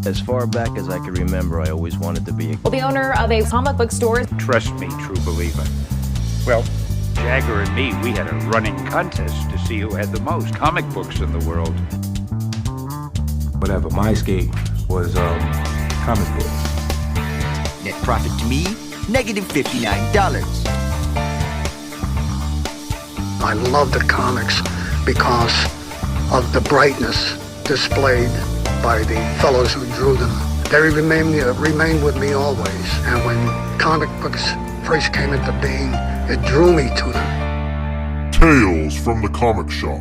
As far back as I can remember, I always wanted to be the owner of a comic book store. Trust me, true believer. Well, Jagger and me, we had a running contest to see who had the most comic books in the world. Whatever, my escape was comic books. Net profit to me, negative $59. I love the comics because of the brightness displayed by the fellows who drew them. They remain with me always. And when comic books first came into being, it drew me to them. Tales from the Comic Shop.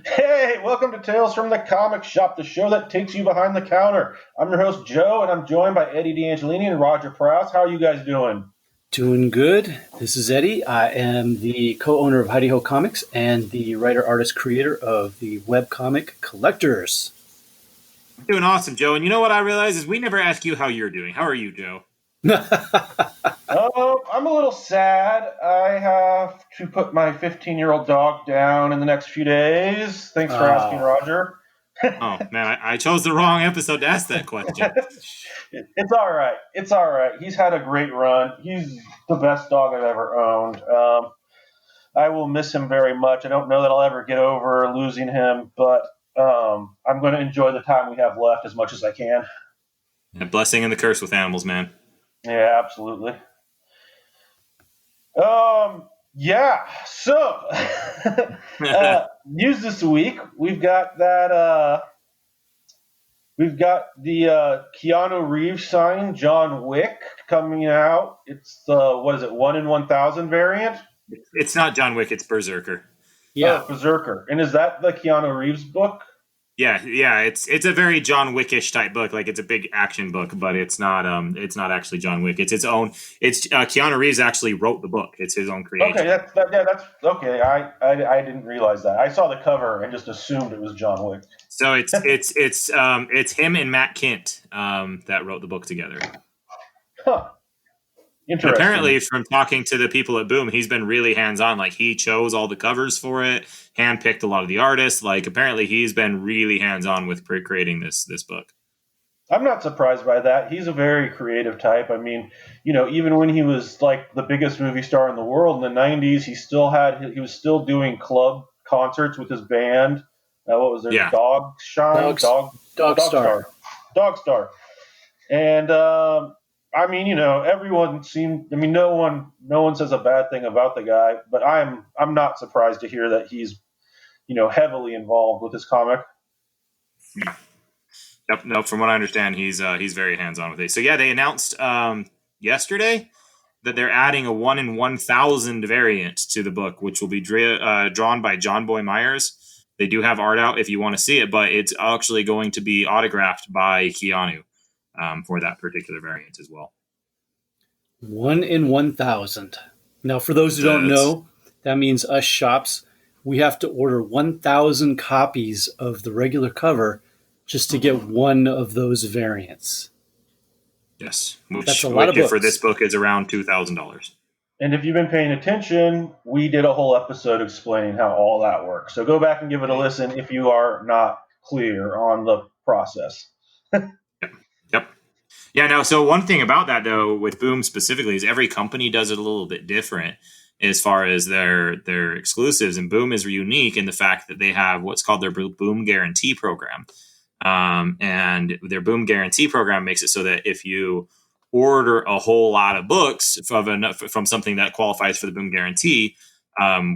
Hey, welcome to Tales from the Comic Shop, the show that takes you behind the counter. I'm your host, Joe, and I'm joined by Eddie D'Angelini and Roger Prowse. How are you guys doing? Doing good. This is Eddie. I am the co-owner of Hiatus Comics and the writer-artist-creator of the webcomic Collectors. Doing awesome, Joe. And you know what I realize is we never ask you how you're doing. How are you, Joe? I'm a little sad. I have to put my 15-year-old dog down in the next few days. Thanks for asking, Roger. Oh, man, I chose the wrong episode to ask that question. It's all right. It's all right. He's had a great run. He's the best dog I've ever owned. I will miss him very much. I don't know that I'll ever get over losing him, but I'm going to enjoy the time we have left as much as I can. A blessing and the curse with animals, man. Yeah, absolutely. Yeah. So, news this week. We've got that. We've got the Keanu Reeves signing John Wick coming out. It's the 1 in 1,000 variant. It's not John Wick. It's Berserker. Yeah, Berserker. And is that the Keanu Reeves book? Yeah. It's a very John Wickish type book. Like it's a big action book, but it's not actually John Wick. It's its own. It's Keanu Reeves actually wrote the book. It's his own creation. Okay, that's okay. I didn't realize that. I saw the cover and just assumed it was John Wick. So it's him and Matt Kint that wrote the book together. Huh. Interesting. Apparently, from talking to the people at Boom, he's been really hands-on. Like, he chose all the covers for it, handpicked a lot of the artists. Like, apparently, he's been really hands-on with creating this book. I'm not surprised by that. He's a very creative type. I mean, even when he was, like, the biggest movie star in the world in the 90s, he was still doing club concerts with his band. What was there? Yeah. Dog Star. And, I mean, everyone seemed. I mean, no one says a bad thing about the guy, but I'm not surprised to hear that he's, heavily involved with his comic. Yep. No, from what I understand, he's very hands-on with it. So yeah, they announced yesterday that they're adding a 1 in 1,000 variant to the book, which will be drawn by John Boy Myers. They do have art out if you want to see it, but it's actually going to be autographed by Keanu. For that particular variant as well. 1 in 1,000. Now, for those who don't know, that means us shops, we have to order 1,000 copies of the regular cover just to get one of those variants. Yes, that's a lot of books. For this book is around $2,000. And if you've been paying attention, we did a whole episode explaining how all that works. So go back and give it a listen if you are not clear on the process. Yep. Yeah, no, so one thing about that, though, with Boom specifically is every company does it a little bit different as far as their exclusives. And Boom is unique in the fact that they have what's called their Boom Guarantee Program. And their Boom Guarantee Program makes it so that if you order a whole lot of books from something that qualifies for the Boom Guarantee,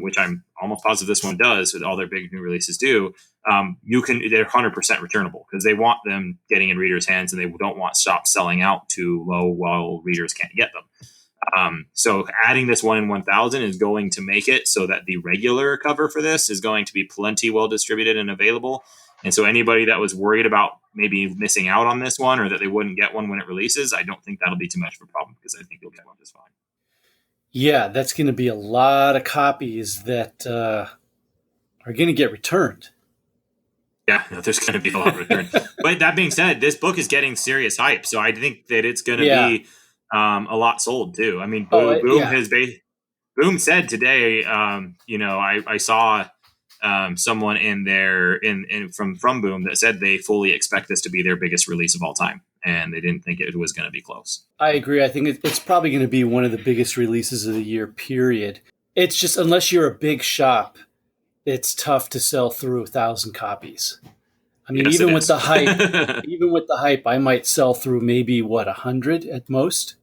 which I'm almost positive this one does, with all their big new releases do, they're 100% returnable because they want them getting in readers' hands and they don't want shops selling out too low while readers can't get them. So adding this 1 in 1,000 is going to make it so that the regular cover for this is going to be plenty well distributed and available. And so anybody that was worried about maybe missing out on this one or that they wouldn't get one when it releases, I don't think that'll be too much of a problem because I think you'll get one just fine. Yeah, that's going to be a lot of copies that are going to get returned. Yeah, there's going to be a lot of return. But that being said, this book is getting serious hype, so I think that it's going to be a lot sold too. I mean, Boom said today. I saw someone from Boom that said they fully expect this to be their biggest release of all time, and they didn't think it was going to be close. I agree. I think it's probably going to be one of the biggest releases of the year, period. It's just, unless you're a big shop, it's tough to sell through 1,000 copies. I mean, Yes, even with the hype, I might sell through maybe 100 at most.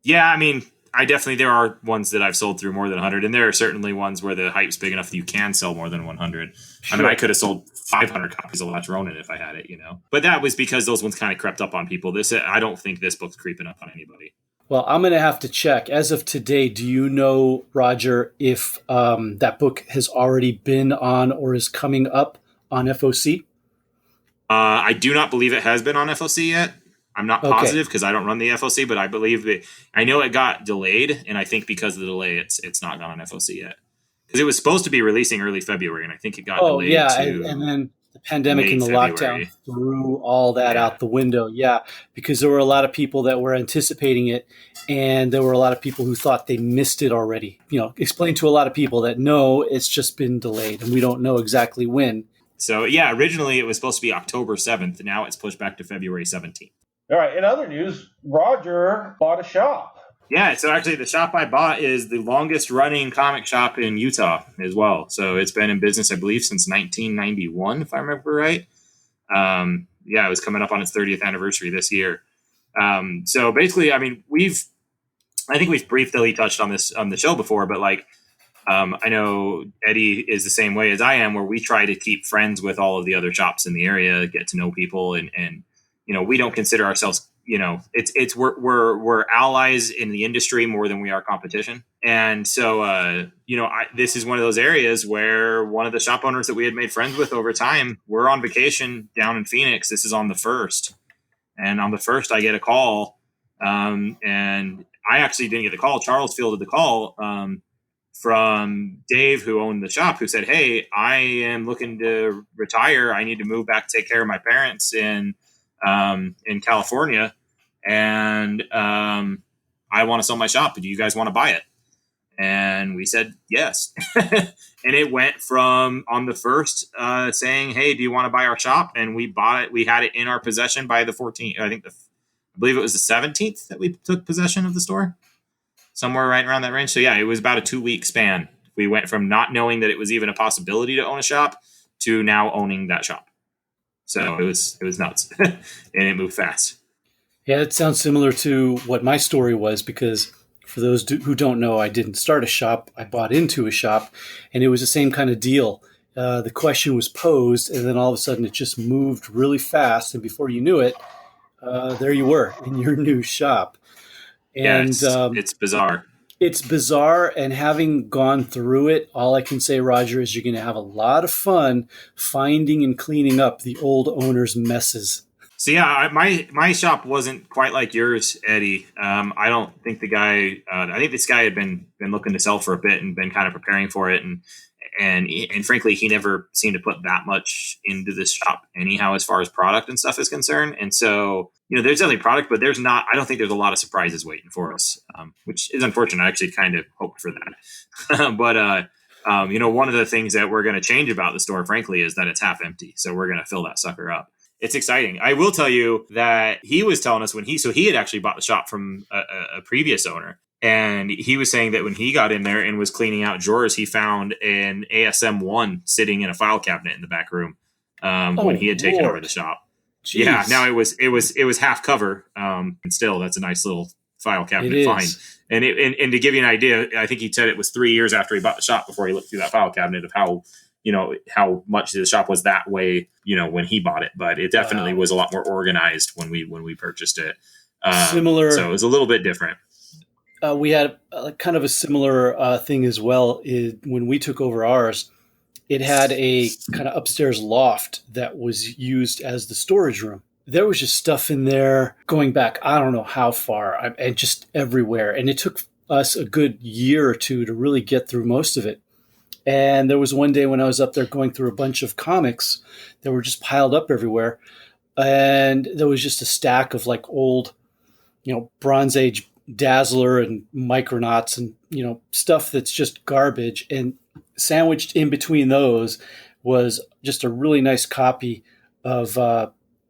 Yeah, I mean, there are ones that I've sold through more than 100, and there are certainly ones where the hype's big enough that you can sell more than 100. Sure. I mean, I could have sold 500 copies of Watch Ronin if I had it, But that was because those ones kind of crept up on people. I don't think this book's creeping up on anybody. Well, I'm going to have to check. As of today, do you know, Roger, if that book has already been on or is coming up on FOC? I do not believe it has been on FOC yet. I'm not positive because I don't run the FOC, but I believe that I know it got delayed, and I think because of the delay, it's not gone on FOC yet. Because it was supposed to be releasing early February, and I think it got delayed. And then the pandemic and the lockdown threw all that out the window. Yeah, because there were a lot of people that were anticipating it, and there were a lot of people who thought they missed it already. Explain to a lot of people that no, it's just been delayed, and we don't know exactly when. So, yeah, originally it was supposed to be October 7th. Now it's pushed back to February 17th. All right. In other news, Roger bought a shop. Yeah. So actually the shop I bought is the longest running comic shop in Utah as well. So it's been in business, I believe, since 1991, if I remember right. It was coming up on its 30th anniversary this year. So basically, I mean, I think we've briefly touched on this on the show before, but I know Eddie is the same way as I am, where we try to keep friends with all of the other shops in the area, get to know people, and we don't consider ourselves, we're allies in the industry more than we are competition. And so, this is one of those areas where one of the shop owners that we had made friends with over time, we're on vacation down in Phoenix. This is on the 1st. And on the 1st, I get a call. And I actually didn't get the call. Charles fielded the call from Dave, who owned the shop, who said, "Hey, I am looking to retire. I need to move back to take care of my parents in California. And I want to sell my shop. Do you guys want to buy it?" And we said yes. And it went from on the 1st saying, "Hey, do you want to buy our shop?" And we bought it. We had it in our possession by the 14th. I believe it was the 17th that we took possession of the store, somewhere right around that range. So yeah, it was about a 2-week span. We went from not knowing that it was even a possibility to own a shop to now owning that shop. So it was nuts, and it moved fast. Yeah, it sounds similar to what my story was, because for those who don't know, I didn't start a shop. I bought into a shop, and it was the same kind of deal. The question was posed, and then all of a sudden it just moved really fast, and before you knew it, there you were in your new shop. And it's bizarre. It's bizarre, and having gone through it, all I can say, Roger, is you're going to have a lot of fun finding and cleaning up the old owner's messes. So yeah, my shop wasn't quite like yours, Eddie. I don't think the guy. I think this guy had been looking to sell for a bit and been kind of preparing for it, and frankly, he never seemed to put that much into this shop anyhow, as far as product and stuff is concerned. And so, there's definitely product, but there's not. I don't think there's a lot of surprises waiting for us, which is unfortunate. I actually kind of hoped for that, but one of the things that we're going to change about the store, frankly, is that it's half empty. So we're going to fill that sucker up. It's exciting. I will tell you that he was telling us so he had actually bought the shop from a previous owner. And he was saying that when he got in there and was cleaning out drawers, he found an ASM-1 sitting in a file cabinet in the back room when he had taken over the shop. Jeez. Yeah, now it was half cover, and still that's a nice little file cabinet find. And to give you an idea, I think he said it was 3 years after he bought the shop before he looked through that file cabinet of how much the shop was that way, when he bought it. But it definitely was a lot more organized when we purchased it. Similar. So it was a little bit different. We had kind of a similar thing as well. When we took over ours, it had a kind of upstairs loft that was used as the storage room. There was just stuff in there going back, I don't know how far, and just everywhere. And it took us a good year or two to really get through most of it. And there was one day when I was up there going through a bunch of comics that were just piled up everywhere. And there was just a stack of old, Bronze Age Dazzler and Micronauts and, stuff that's just garbage. And sandwiched in between those was just a really nice copy of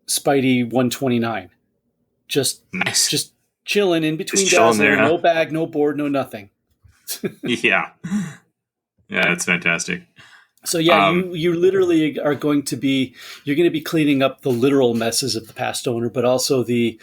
Spidey 129. Just chilling in between chilling Dazzler, there, huh? no bag, no board, no nothing. Yeah. Yeah, it's fantastic. So yeah, you literally are going to be cleaning up the literal messes of the past owner, but also the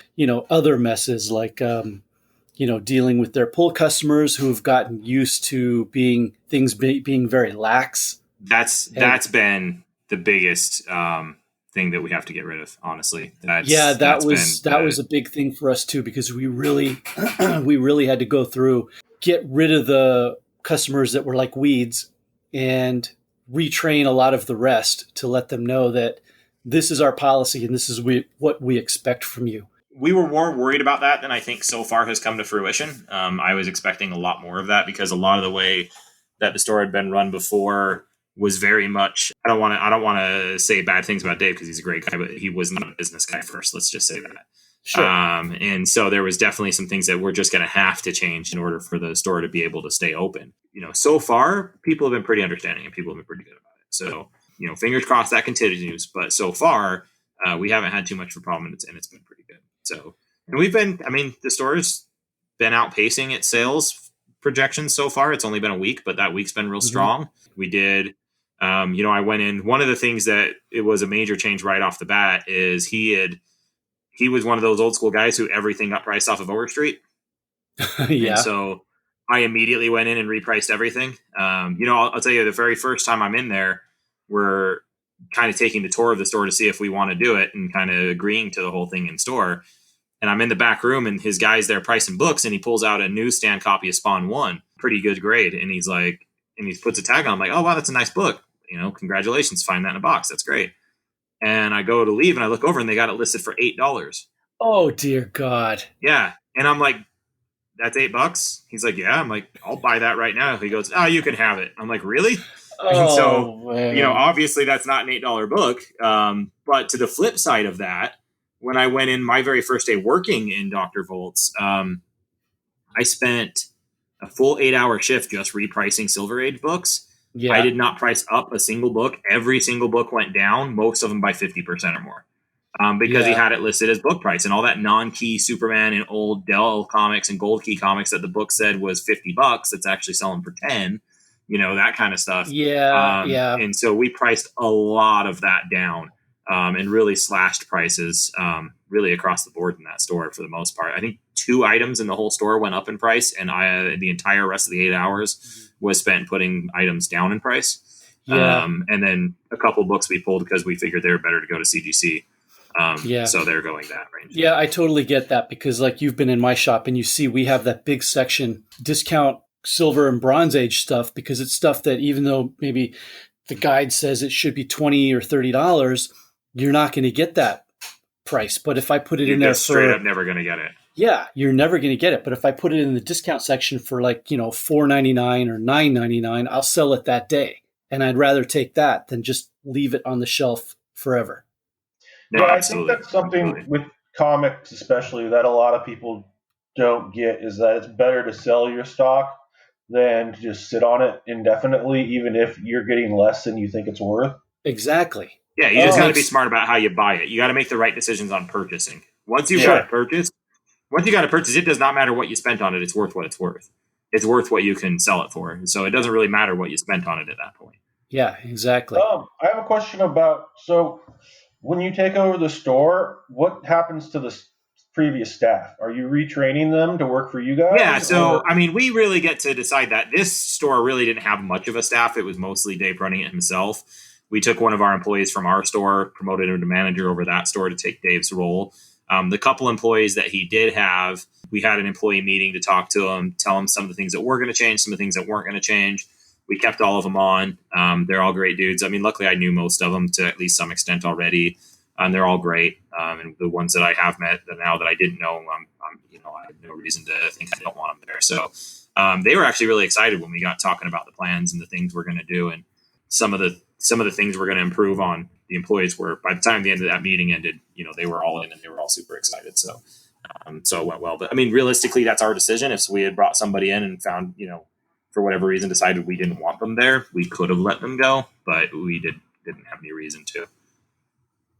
other messes like dealing with their pull customers who have gotten used to being very lax. That's been the biggest thing that we have to get rid of. Honestly, that was a big thing for us too, because we really had to go through, get rid of the customers that were like weeds and retrain a lot of the rest to let them know that this is our policy and this is what we expect from you. We were more worried about that than I think so far has come to fruition. I was expecting a lot more of that because a lot of the way that the store had been run before was very much, I don't want to say bad things about Dave because he's a great guy, but he was not a business guy first. Let's just say that. Sure. And so there was definitely some things that we're just going to have to change in order for the store to be able to stay open. So far people have been pretty understanding and people have been pretty good about it. So, fingers crossed that continues. But so far, we haven't had too much of a problem, and it's been pretty good. So, and the store's been outpacing its sales projections so far. It's only been a week, but that week's been real strong. We did, I went in. One of the things that it was a major change right off the bat is he was one of those old school guys who everything got priced off of Overstreet. Yeah. And so I immediately went in and repriced everything. I'll tell you, the very first time I'm in there, we're kind of taking the tour of the store to see if we want to do it and kind of agreeing to the whole thing in store. And I'm in the back room and his guy's there pricing books and he pulls out a newsstand copy of Spawn 1, pretty good grade. And he's like, and he puts a tag on. I'm like, oh, wow, that's a nice book. Congratulations. Find that in a box. That's great. And I go to leave and I look over and they got it listed for $8. Oh, dear God. Yeah. And I'm like, that's $8? He's like, yeah. I'm like, I'll buy that right now. He goes, oh, you can have it. I'm like, really? And so, man. Obviously that's not an $8 book. But to the flip side of that, when I went in my very first day working in Dr. Volt's, I spent a full 8-hour shift just repricing Silver Age books. Yeah. I did not price up a single book. Every single book went down, most of them by 50% or more. Because he had it listed as book price, and all that non-key Superman and old Dell comics and gold key comics that the book said was $50, it's actually selling for 10, that kind of stuff. Yeah. And so we priced a lot of that down, and really slashed prices, really across the board in that store for the most part. I think 2 items in the whole store went up in price, and the entire rest of the 8 hours was spent putting items down in price. Yeah. And then a couple books we pulled because we figured they were better to go to CGC. So they're going that range. Yeah, I totally get that because like you've been in my shop and you see we have that big section discount Silver and Bronze Age stuff because it's stuff that even though maybe the guide says it should be $20 or $30, you're not going to get that price. But if I put it in there straight up never going to get it. Yeah, you're never going to get it. But if I put it in the discount section for like, $4.99 or $9.99, I'll sell it that day. And I'd rather take that than just leave it on the shelf forever. No, yeah, absolutely. I think that's something with comics especially that a lot of people don't get is that it's better to sell your stock than to just sit on it indefinitely, even if you're getting less than you think it's worth. Exactly. Yeah, you just got to be smart about how you buy it. You got to make the right decisions on purchasing. Once you've got to purchase, it does not matter what you spent on it. It's worth what it's worth. It's worth what you can sell it for. So it doesn't really matter what you spent on it at that point. Yeah, exactly. I have a question about, so when you take over the store, what happens to the previous staff? Are you retraining them to work for you guys? Yeah, so, we really get to decide that. This store really didn't have much of a staff. It was mostly Dave running it himself. We took one of our employees from our store, promoted him to manager over that store to take Dave's role. The couple employees that he did have, we had an employee meeting to talk to him, tell him some of the things that were going to change, some of the things that weren't going to change. We kept all of them on. They're all great dudes. Luckily I knew most of them to at least some extent already. They're all great. And the ones that I have met now that I didn't know, I have no reason to think I don't want them there. So they were actually really excited when we got talking about the plans and the things we're going to do. And some of the things we're going to improve on. The employees were, by the time the end of that meeting ended, they were all in and they were all super excited. So it went well. But realistically, that's our decision. If we had brought somebody in and found, for whatever reason, decided we didn't want them there, we could have let them go, but we didn't have any reason to.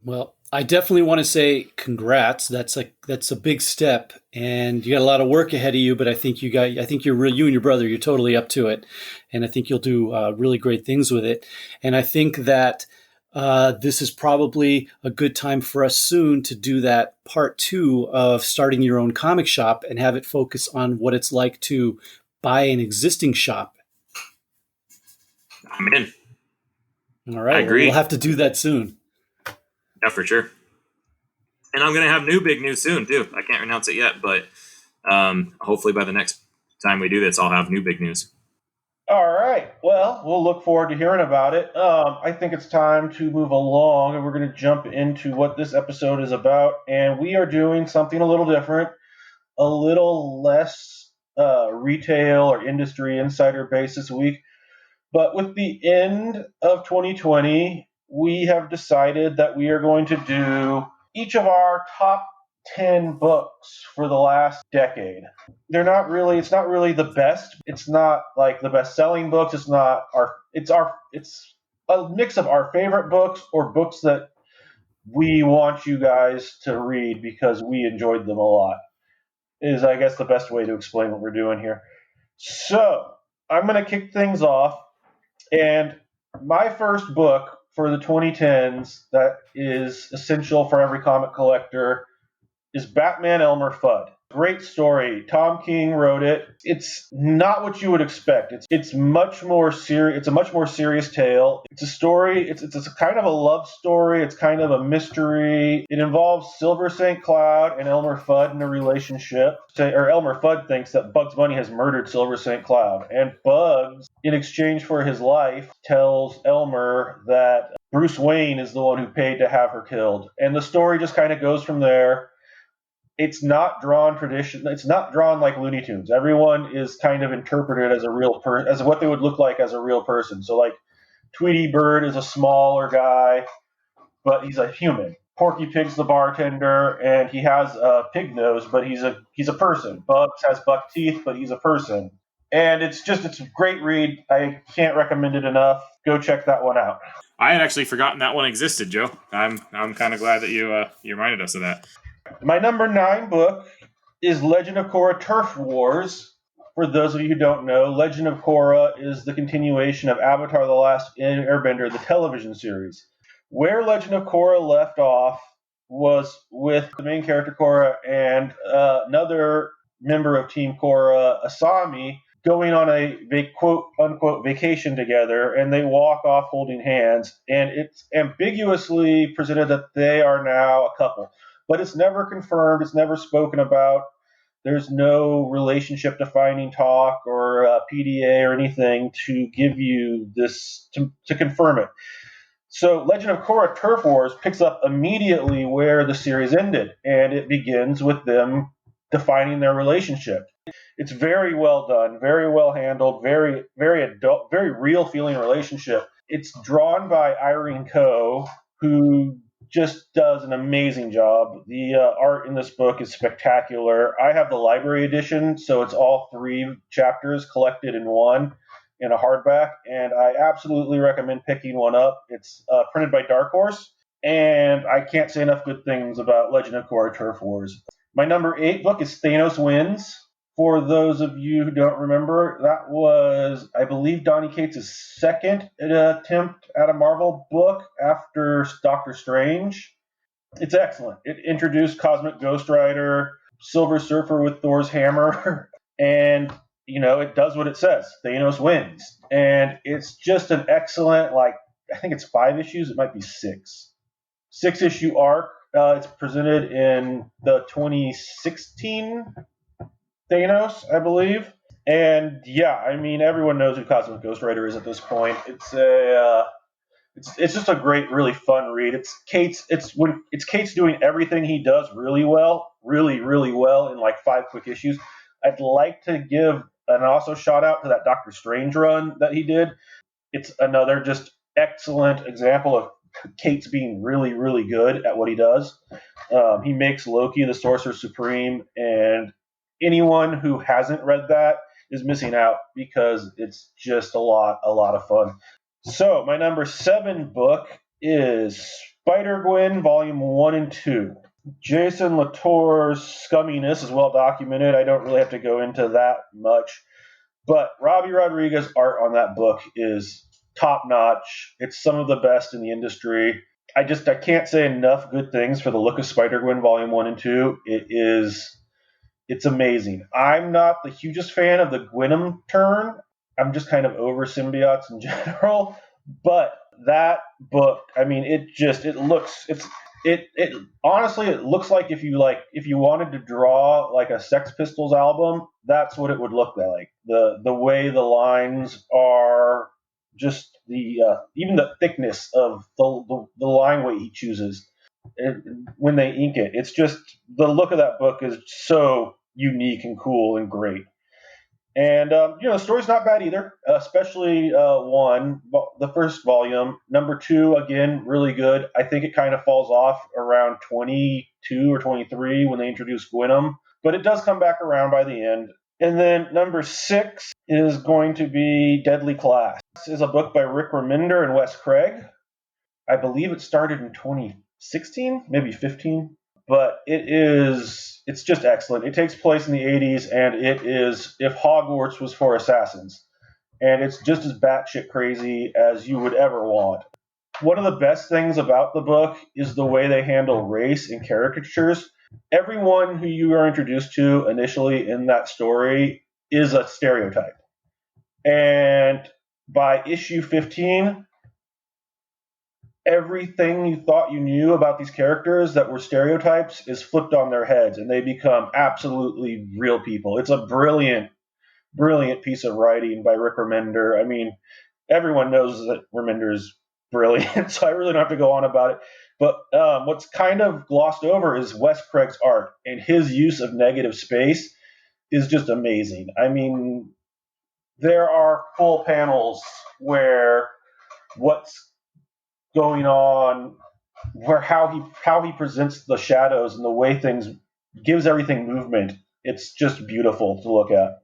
Well, I definitely want to say congrats. That's a big step, and you got a lot of work ahead of you. But I think you and your brother, you're totally up to it, and I think you'll do really great things with it. And I think that this is probably a good time for us soon to do that part 2 of starting your own comic shop and have it focus on what it's like to buy an existing shop. I'm in. All right, I agree. We'll have to do that soon. Yeah, for sure. And I'm going to have new big news soon, too. I can't announce it yet, but hopefully by the next time we do this, I'll have new big news. All right. Well, we'll look forward to hearing about it. I think it's time to move along, and we're going to jump into what this episode is about. And we are doing something a little different, a little less retail or industry insider based this week. But with the end of 2020, we have decided that we are going to do each of our top 10 books for the last decade. It's not really the best. It's not like the best-selling books. It's a mix of our favorite books or books that we want you guys to read because we enjoyed them a lot. Is, I guess, the best way to explain what we're doing here. So, I'm going to kick things off, and my first book for the 2010s that is essential for every comic collector is Batman Elmer Fudd. Great story. Tom King wrote it. It's not what you would expect. It's much more serious. It's a much more serious tale. It's a story. It's a kind of a love story. It's kind of a mystery. It involves Silver St. Cloud and Elmer Fudd in a relationship. Or Elmer Fudd thinks that Bugs Bunny has murdered Silver St. Cloud, and Bugs, in exchange for his life, tells Elmer that Bruce Wayne is the one who paid to have her killed. And the story just kind of goes from there. It's not drawn It's not drawn like Looney Tunes. Everyone is kind of interpreted as a real person, as what they would look like as a real person. So, like, Tweety Bird is a smaller guy, but he's a human. Porky Pig's the bartender, and he has a pig nose, but he's a person. Bugs has buck teeth, but he's a person. And it's a great read. I can't recommend it enough. Go check that one out. I had actually forgotten that one existed, Joe. I'm kind of glad that you reminded us of that. My number 9 book is Legend of Korra Turf Wars. For those of you who don't know, Legend of Korra is the continuation of Avatar: The Last Airbender, the television series. Where Legend of Korra left off was with the main character Korra and another member of Team Korra, Asami, going on a quote-unquote vacation together, and they walk off holding hands, and it's ambiguously presented that they are now a couple. But it's never confirmed. It's never spoken about. There's no relationship-defining talk or PDA or anything to give you this, to confirm it. So Legend of Korra Turf Wars picks up immediately where the series ended, and it begins with them defining their relationship. It's very well done, very well handled, very, very adult, very real-feeling relationship. It's drawn by Irene Coe, who just does an amazing job. The art in this book is spectacular. I have the library edition, so it's all 3 chapters collected in one in a hardback, and I absolutely recommend picking one up. It's printed by Dark Horse, and I can't say enough good things about Legend of Korra Turf Wars. My number 8 book is Thanos Wins. For those of you who don't remember, that was, I believe, Donny Cates' second attempt at a Marvel book after Doctor Strange. It's excellent. It introduced Cosmic Ghost Rider, Silver Surfer with Thor's hammer, and, it does what it says. Thanos wins. And it's just an excellent, I think it's 5 issues. It might be 6. 6-issue arc. It's presented in the 2016 Thanos, I believe. And everyone knows who Cosmic Ghost Rider is at this point. It's just a great, really fun read. It's Cates doing everything he does really well, really, really well in 5 quick issues. I'd like to give an also shout out to that Doctor Strange run that he did. It's another just excellent example of Cates being really, really good at what he does. He makes Loki the Sorcerer Supreme, and anyone who hasn't read that is missing out because it's just a lot of fun. So my number 7 book is Spider-Gwen Volume 1 and 2. Jason Latour's scumminess is well documented. I don't really have to go into that much. But Robbie Rodriguez's art on that book is top-notch. It's some of the best in the industry. I can't say enough good things for the look of Spider-Gwen Volume 1 and 2. It's amazing. I'm not the hugest fan of the Gwenom turn. I'm just kind of over symbiotes in general. But that book, I mean, it honestly, it looks like if you wanted to draw like a Sex Pistols album, that's what it would look like. The way the lines are, just even the thickness of the line weight he chooses when they ink it. It's just, the look of that book is so unique and cool and great. And, the story's not bad either, especially the first volume. Number 2, again, really good. I think it kind of falls off around 22 or 23 when they introduce Gwenom, but it does come back around by the end. And then number 6 is going to be Deadly Class. This is a book by Rick Remender and Wes Craig. I believe it started in 2016, maybe 15. But it's just excellent. It takes place in the 80s, and it is if Hogwarts was for assassins. And it's just as batshit crazy as you would ever want. One of the best things about the book is the way they handle race and caricatures. Everyone who you are introduced to initially in that story is a stereotype. And by issue 15, everything you thought you knew about these characters that were stereotypes is flipped on their heads, and they become absolutely real people. It's a brilliant piece of writing by Rick Remender. I mean, everyone knows that Remender is brilliant, so I really don't have to go on about it. But what's kind of glossed over is Wes Craig's art, and his use of negative space is just amazing. I mean, there are full panels where what's going on, where how he presents the shadows and the way things gives everything movement. It's just beautiful to look at.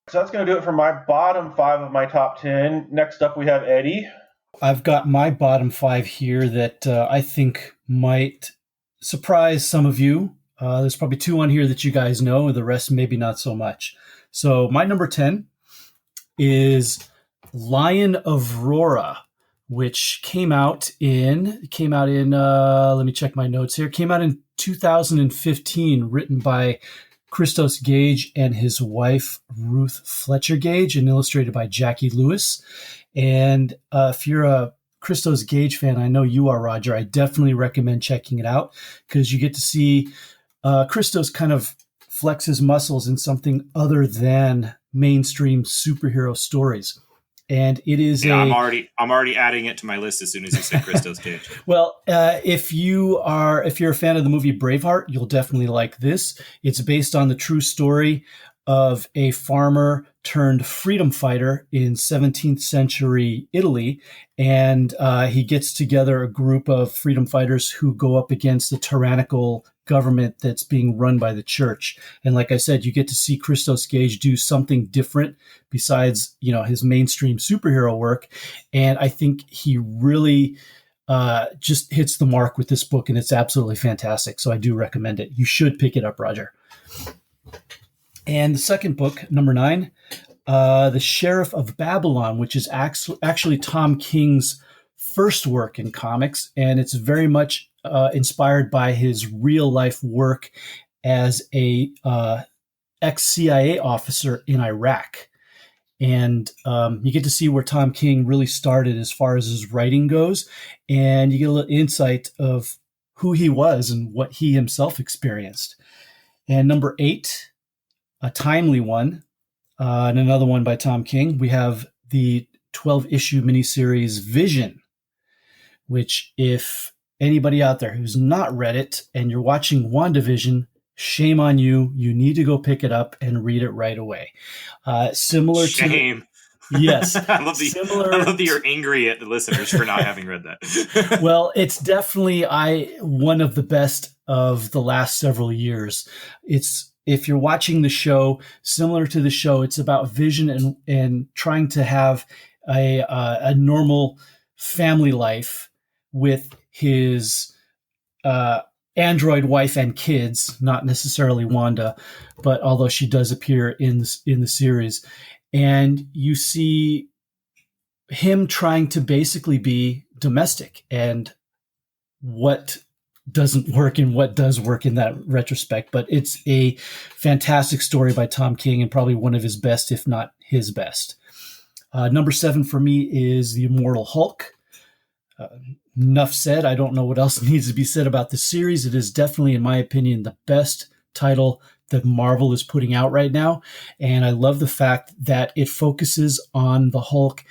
So that's going to do it for my bottom 5 of my top 10. Next up, we have Eddie. I've got my bottom 5 here that I think might surprise some of you. There's probably 2 on here that you guys know, and the rest maybe not so much. So my number 10 is Lion of Aurora, which came out in let me check my notes here. Came out in 2015, written by Christos Gage and his wife Ruth Fletcher Gage, and illustrated by Jackie Lewis. And if you're a Christos Gage fan, I know you are, Roger, I definitely recommend checking it out, because you get to see Christos kind of flex his muscles in something other than mainstream superhero stories. And it is I'm already adding it to my list as soon as you say Christos Gage. Well, if you're a fan of the movie Braveheart, you'll definitely like this. It's based on the true story of a farmer turned freedom fighter in 17th century Italy. And he gets together a group of freedom fighters who go up against the tyrannical government that's being run by the church. And like I said, you get to see Christos Gage do something different besides, his mainstream superhero work. And I think he really just hits the mark with this book, and it's absolutely fantastic. So I do recommend it. You should pick it up, Roger. And the second book, number 9, The Sheriff of Babylon, which is actually Tom King's first work in comics. And it's very much inspired by his real life work as a ex-CIA officer in Iraq. And you get to see where Tom King really started as far as his writing goes. And you get a little insight of who he was and what he himself experienced. And number 8, a timely one, and another one by Tom King, we have the 12-issue miniseries Vision, which, if anybody out there who's not read it and you're watching WandaVision, shame on you. You need to go pick it up and read it right away. Similar shame. To... Yes. I love that you're angry at the listeners for not having read that. Well, it's definitely one of the best of the last several years. It's if you're watching the show, similar to the show, it's about Vision and trying to have a normal family life with his android wife and kids, not necessarily Wanda, but although she does appear in the series. And you see him trying to basically be domestic, and what doesn't work and what does work in that retrospect. But it's a fantastic story by Tom King, and probably one of his best, if not his best. Number 7 for me is The Immortal Hulk. Enough said. I don't know what else needs to be said about the series. It is definitely, in my opinion, the best title that Marvel is putting out right now. And I love the fact that it focuses on the Hulk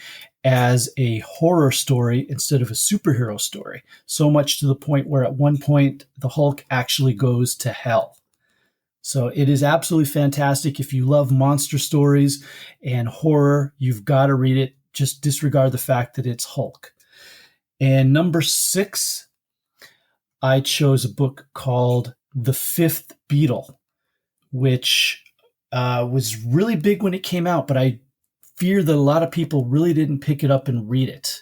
as a horror story instead of a superhero story. So much to the point where at one point the Hulk actually goes to hell. So it is absolutely fantastic. If you love monster stories and horror, you've got to read it. Just disregard the fact that it's Hulk. And number 6, I chose a book called The Fifth Beatle, which was really big when it came out, but I fear that a lot of people really didn't pick it up and read it.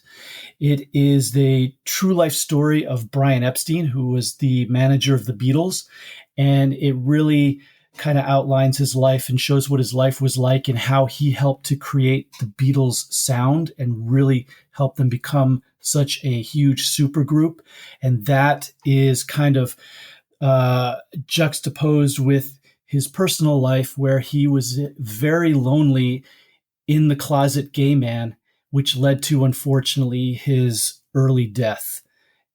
It is the true life story of Brian Epstein, who was the manager of the Beatles, and it really kind of outlines his life and shows what his life was like and how he helped to create the Beatles sound and really help them become such a huge supergroup. And that is kind of juxtaposed with his personal life, where he was very lonely in the closet gay man, which led to, unfortunately, his early death.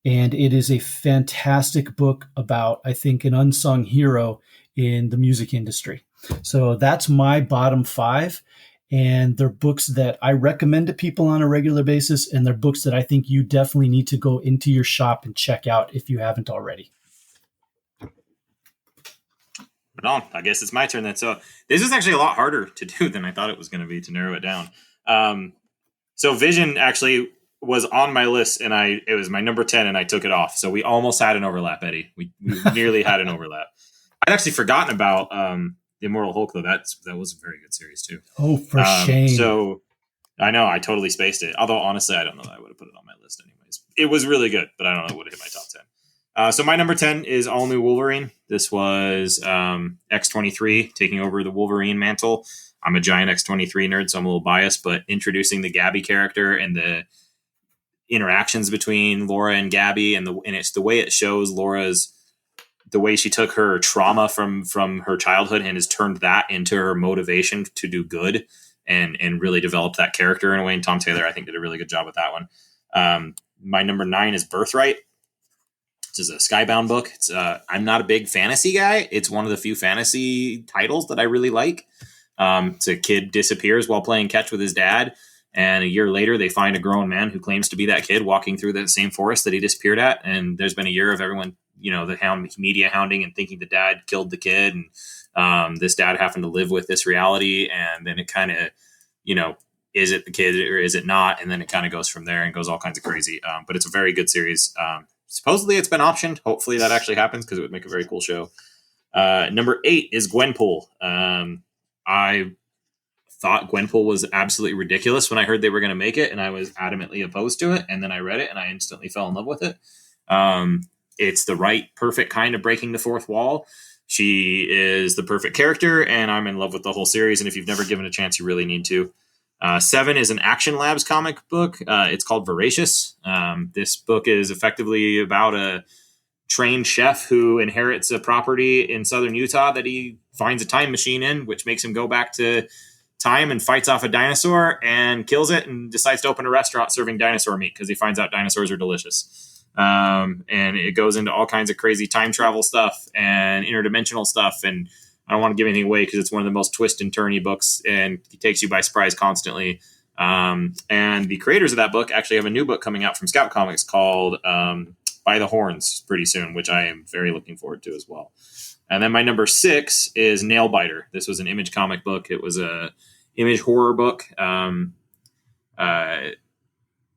And it is a fantastic book about, I think, an unsung hero in the music industry. So that's my bottom 5. And they're books that I recommend to people on a regular basis. And they're books that I think you definitely need to go into your shop and check out if you haven't already. On. I guess it's my turn then. So this is actually a lot harder to do than I thought it was going to be, to narrow it down. So Vision actually was on my list, and it was my number 10, and I took it off. So we almost had an overlap, Eddie. We nearly had an overlap. I'd actually forgotten about The Immortal Hulk, though. That was a very good series too. Oh, for shame. So I know I totally spaced it. Although honestly, I don't know that I would have put it on my list anyways. It was really good, but I don't know it would have hit my top 10. So my number 10 is All New Wolverine. This was X-23 taking over the Wolverine mantle. I'm a giant X-23 nerd, so I'm a little biased, but introducing the Gabby character and the interactions between Laura and Gabby, and it's the way it shows the way she took her trauma from her childhood and has turned that into her motivation to do good and really develop that character in a way. And Tom Taylor, I think, did a really good job with that one. My number 9 is Birthright. This is a Skybound book. It's I'm not a big fantasy guy. It's one of the few fantasy titles that I really like. It's a kid disappears while playing catch with his dad, and a year later they find a grown man who claims to be that kid walking through that same forest that he disappeared at. And there's been a year of everyone, the media hounding and thinking the dad killed the kid, and this dad having to live with this reality. And then it kind of, is it the kid or is it not? And then it kind of goes from there and goes all kinds of crazy. But it's a very good series. Supposedly it's been optioned. Hopefully that actually happens because it would make a very cool show. Number 8 is Gwenpool. I thought Gwenpool was absolutely ridiculous when I heard they were going to make it, and I was adamantly opposed to it. And then I read it and I instantly fell in love with it. It's the right, perfect kind of breaking the fourth wall. She is the perfect character, and I'm in love with the whole series. And if you've never given it a chance, you really need to. 7 is an Action Labs comic book. It's called Voracious. This book is effectively about a trained chef who inherits a property in southern Utah that he finds a time machine in, which makes him go back to time and fights off a dinosaur and kills it and decides to open a restaurant serving dinosaur meat because he finds out dinosaurs are delicious. And it goes into all kinds of crazy time travel stuff and interdimensional stuff. And I don't want to give anything away because it's one of the most twist and turny books, and it takes you by surprise constantly. And the creators of that book actually have a new book coming out from Scout Comics called By the Horns pretty soon, which I am very looking forward to as well. And then my number 6 is Nailbiter. This was an Image comic book. It was a Image horror book.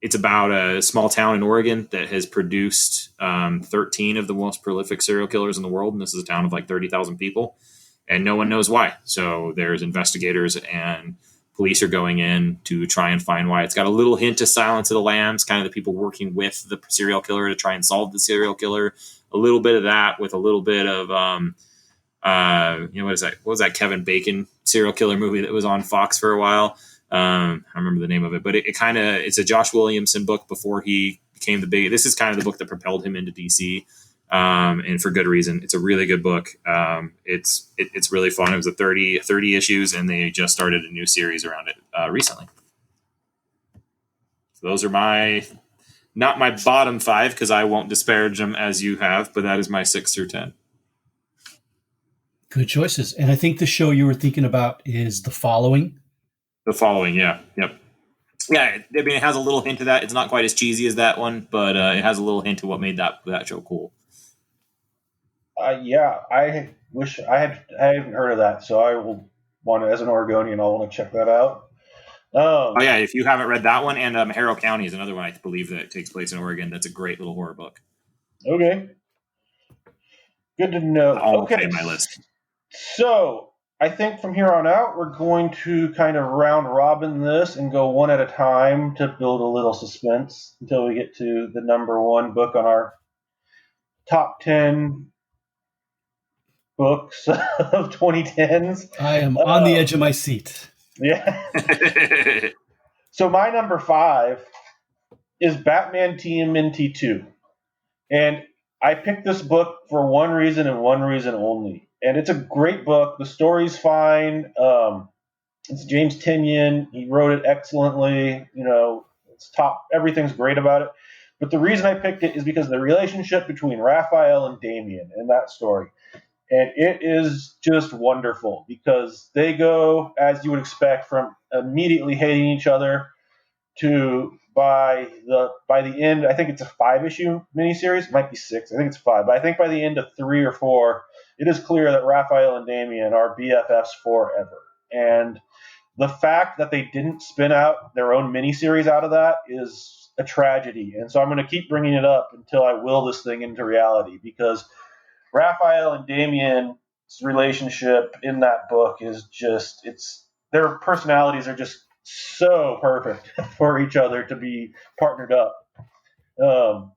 It's about a small town in Oregon that has produced 13 of the most prolific serial killers in the world. And this is a town of like 30,000 people. and no one knows why. So there's investigators and police are going in to try and find why. It's got a little hint of Silence of the Lambs, kind of the people working with the serial killer to try and solve the serial killer. A little bit of that with a little bit of, what is that? What was that Kevin Bacon serial killer movie that was on Fox for a while? I remember the name of it, but it's a Josh Williamson book before he became this is kind of the book that propelled him into DC. And for good reason. It's a really good book. It's really fun. It was 30 issues, and they just started a new series around it recently. So those are not my bottom 5, because I won't disparage them as you have, but that is my 6 through 10. Good choices. And I think the show you were thinking about is The Following. The Following, yeah. Yep. Yeah, I mean, it has a little hint of that. It's not quite as cheesy as that one, but it has a little hint of what made that show cool. Yeah, I wish I haven't heard of that, so I will want to, as an Oregonian, I'll want to check that out. If you haven't read that one, and Harrow County is another one I believe that takes place in Oregon. That's a great little horror book. Okay, good to know. Okay, in my list. So I think from here on out, we're going to kind of round robin this and go one at a time to build a little suspense until we get to the number 1 book on our top 10 books of 2010s. I am on the edge of my seat. Yeah. So my number 5 is Batman TMNT 2. And I picked this book for one reason and one reason only. And it's a great book. The story's fine. It's James Tynion. He wrote it excellently. It's top. Everything's great about it. But the reason I picked it is because of the relationship between Raphael and Damien in that story. And it is just wonderful because they go, as you would expect, from immediately hating each other to by the end, I think it's a 5-issue miniseries. It might be 6. I think it's 5. But I think by the end of 3 or 4, it is clear that Raphael and Damien are BFFs forever. And the fact that they didn't spin out their own miniseries out of that is a tragedy. And so I'm going to keep bringing it up until I will this thing into reality, because Raphael and Damien's relationship in that book is just, their personalities are just so perfect for each other to be partnered up. So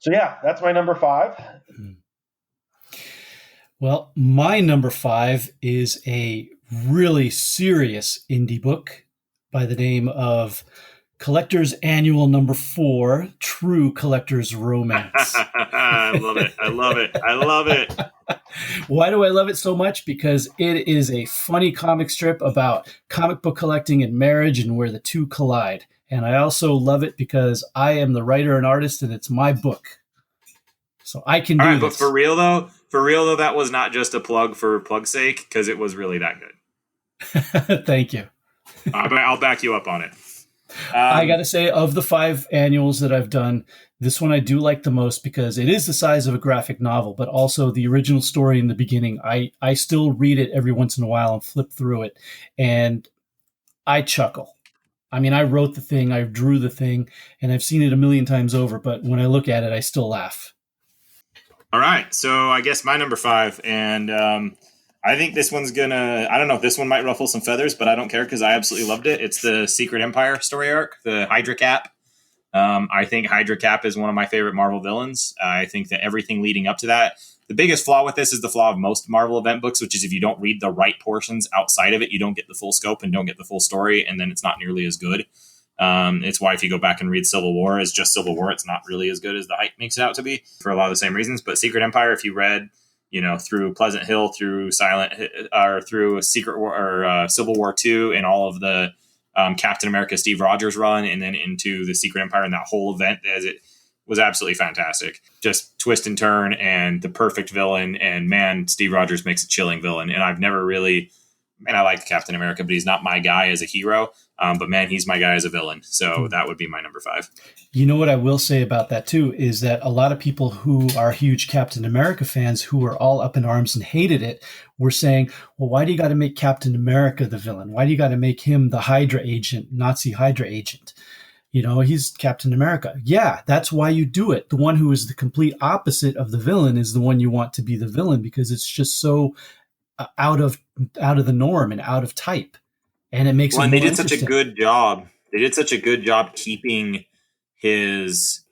yeah, that's my number 5. Well, my number 5 is a really serious indie book by the name of Collector's Annual Number 4, True Collector's Romance. I love it. I love it. I love it. Why do I love it so much? Because it is a funny comic strip about comic book collecting and marriage and where the two collide. And I also love it because I am the writer and artist, and it's my book. So I can do this. But for real though, that was not just a plug for plug's sake, because it was really that good. Thank you. I'll back you up on it. I got to say, of the 5 annuals that I've done, this one I do like the most because it is the size of a graphic novel, but also the original story in the beginning. I still read it every once in a while and flip through it, and I chuckle. I mean, I wrote the thing, I drew the thing, and I've seen it a million times over, but when I look at it, I still laugh. All right, so I guess my number 5, and I think this one's gonna, I don't know, this one might ruffle some feathers, but I don't care because I absolutely loved it. It's the Secret Empire story arc, the Hydra Cap. I think Hydra Cap is one of my favorite Marvel villains. I think that everything leading up to that, the biggest flaw with this is the flaw of most Marvel event books, which is if you don't read the right portions outside of it, you don't get the full scope and don't get the full story, and then it's not nearly as good. It's why if you go back and read Civil War as just Civil War, it's not really as good as the hype makes it out to be for a lot of the same reasons. But Secret Empire, if you read, through Pleasant Hill, through through Secret War or Civil War 2 and all of the Captain America Steve Rogers run, and then into the Secret Empire and that whole event, as it was absolutely fantastic. Just twist and turn and the perfect villain. And man, Steve Rogers makes a chilling villain. And I've never really, I like Captain America, but he's not my guy as a hero. But man, he's my guy as a villain. So that would be my number 5. You know what I will say about that too, is that a lot of people who are huge Captain America fans who are all up in arms and hated it were saying, well, why do you got to make Captain America the villain? Why do you got to make him the Hydra agent, Nazi Hydra agent? He's Captain America. Yeah, that's why you do it. The one who is the complete opposite of the villain is the one you want to be the villain, because it's just so out of the norm and out of type, and it makes it and more they did such a interesting. good job. They did such a good job keeping his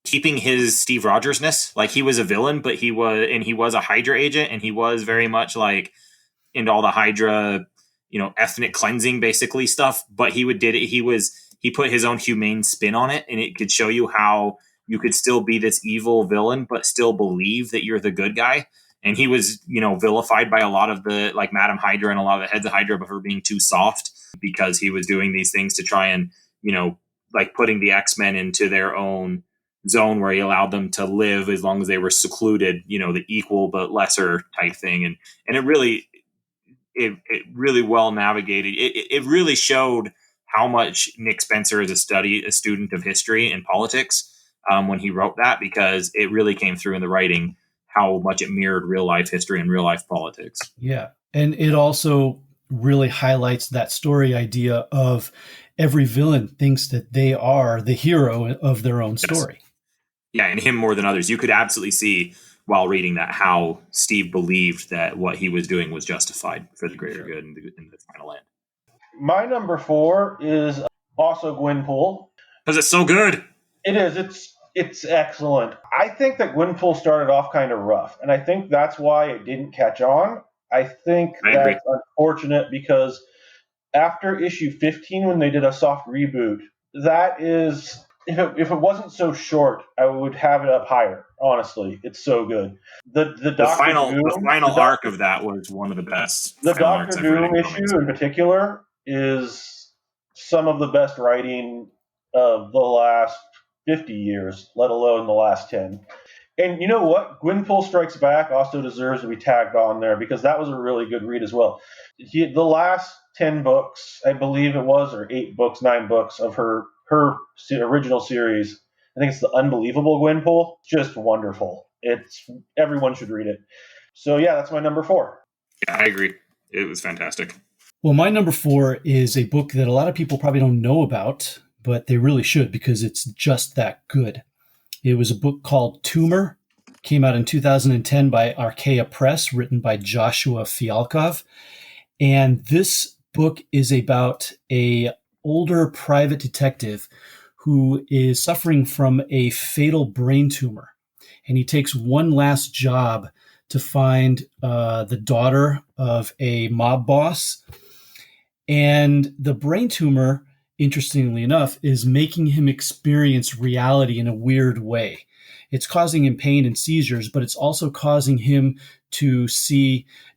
Steve Rogers-ness. Like, he was a villain, but he was a Hydra agent, and he was very much like into all the Hydra, ethnic cleansing basically stuff. But he put his own humane spin on it, and it could show you how you could still be this evil villain, but still believe that you're the good guy. And he was, vilified by a lot of the, like, Madam Hydra and a lot of the heads of Hydra for being too soft, because he was doing these things to try and, like, putting the X-Men into their own zone where he allowed them to live as long as they were secluded, the equal but lesser type thing. And it really well navigated. It really showed how much Nick Spencer is a student of history and politics when he wrote that, because it really came through in the writing how much it mirrored real life history and real life politics. Yeah. And it also really highlights that story idea of every villain thinks that they are the hero of their own story. Yes. Yeah, and him more than others. You could absolutely see while reading that how Steve believed that what he was doing was justified for the greater good in the final end. My number 4 is also Gwenpool. Because it's so good. It is. It's excellent. I think that Gwenpool started off kind of rough, and I think that's why it didn't catch on. I think that's unfortunate, because after issue 15, when they did a soft reboot, that is, if it wasn't so short, I would have it up higher. Honestly, it's so good. The final arc of that was one of the best. The Doctor Doom issue in particular is some of the best writing of the last 50 years, let alone the last 10. And you know what? Gwenpool Strikes Back also deserves to be tagged on there, because that was a really good read as well. The last 10 books, I believe it was, or 9 books of her original series, I think it's The Unbelievable Gwenpool, just wonderful. Everyone should read it. So yeah, that's my number 4. Yeah, I agree. It was fantastic. Well, my number 4 is a book that a lot of people probably don't know about, but they really should, because it's just that good. It was a book called Tumor, came out in 2010 by Archaea Press, written by Joshua Fialkov. And this book is about a older private detective who is suffering from a fatal brain tumor. And he takes one last job to find the daughter of a mob boss. And the brain tumor, interestingly enough, is making him experience reality in a weird way. It's causing him pain and seizures, but it's also causing him to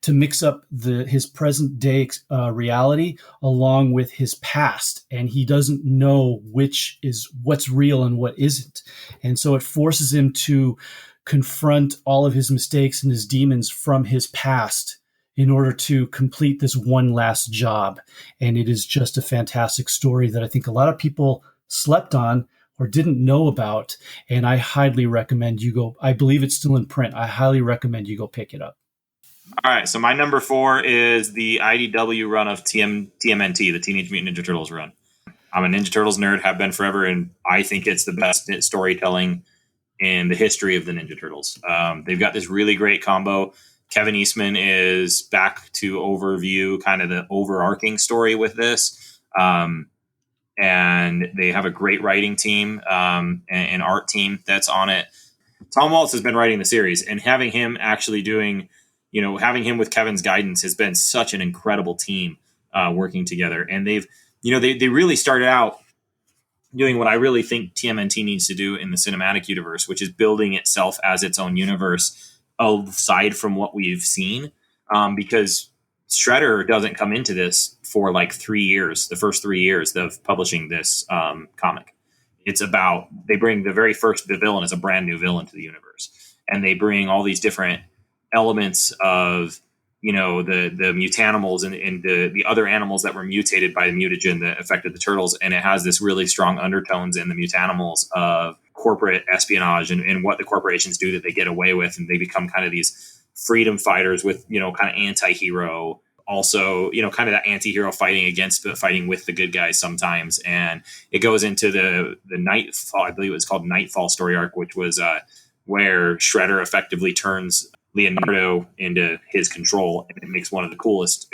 mix up his present day reality along with his past. And he doesn't know what's real and what isn't. And so it forces him to confront all of his mistakes and his demons from his past in order to complete this one last job. And it is just a fantastic story that I think a lot of people slept on or didn't know about. And I highly recommend you go. I believe it's still in print. I highly recommend you go pick it up. All right. So my number 4 is the IDW run of TMNT, the Teenage Mutant Ninja Turtles run. I'm a Ninja Turtles nerd, have been forever, and I think it's the best storytelling in the history of the Ninja Turtles. They've got this really great combo. Kevin Eastman is back to overview kind of the overarching story with this. And they have a great writing team and art team that's on it. Tom Waltz has been writing the series, and having him actually doing, having him with Kevin's guidance has been such an incredible team working together. And they really started out doing what I really think TMNT needs to do in the cinematic universe, which is building itself as its own universe aside from what we've seen. Because Shredder doesn't come into this for like 3 years, the first 3 years of publishing this comic. It's about, they bring the villain as a brand new villain to the universe. And they bring all these different elements of, the mutanimals and the other animals that were mutated by the mutagen that affected the turtles. And it has this really strong undertones in the mutanimals of corporate espionage and what the corporations do that they get away with. And they become kind of these freedom fighters with, kind of anti-hero, also, kind of that anti-hero fighting with the good guys sometimes. And it goes into the Nightfall, I believe it was called Nightfall story arc, which was where Shredder effectively turns Leonardo into his control, and it makes one of the coolest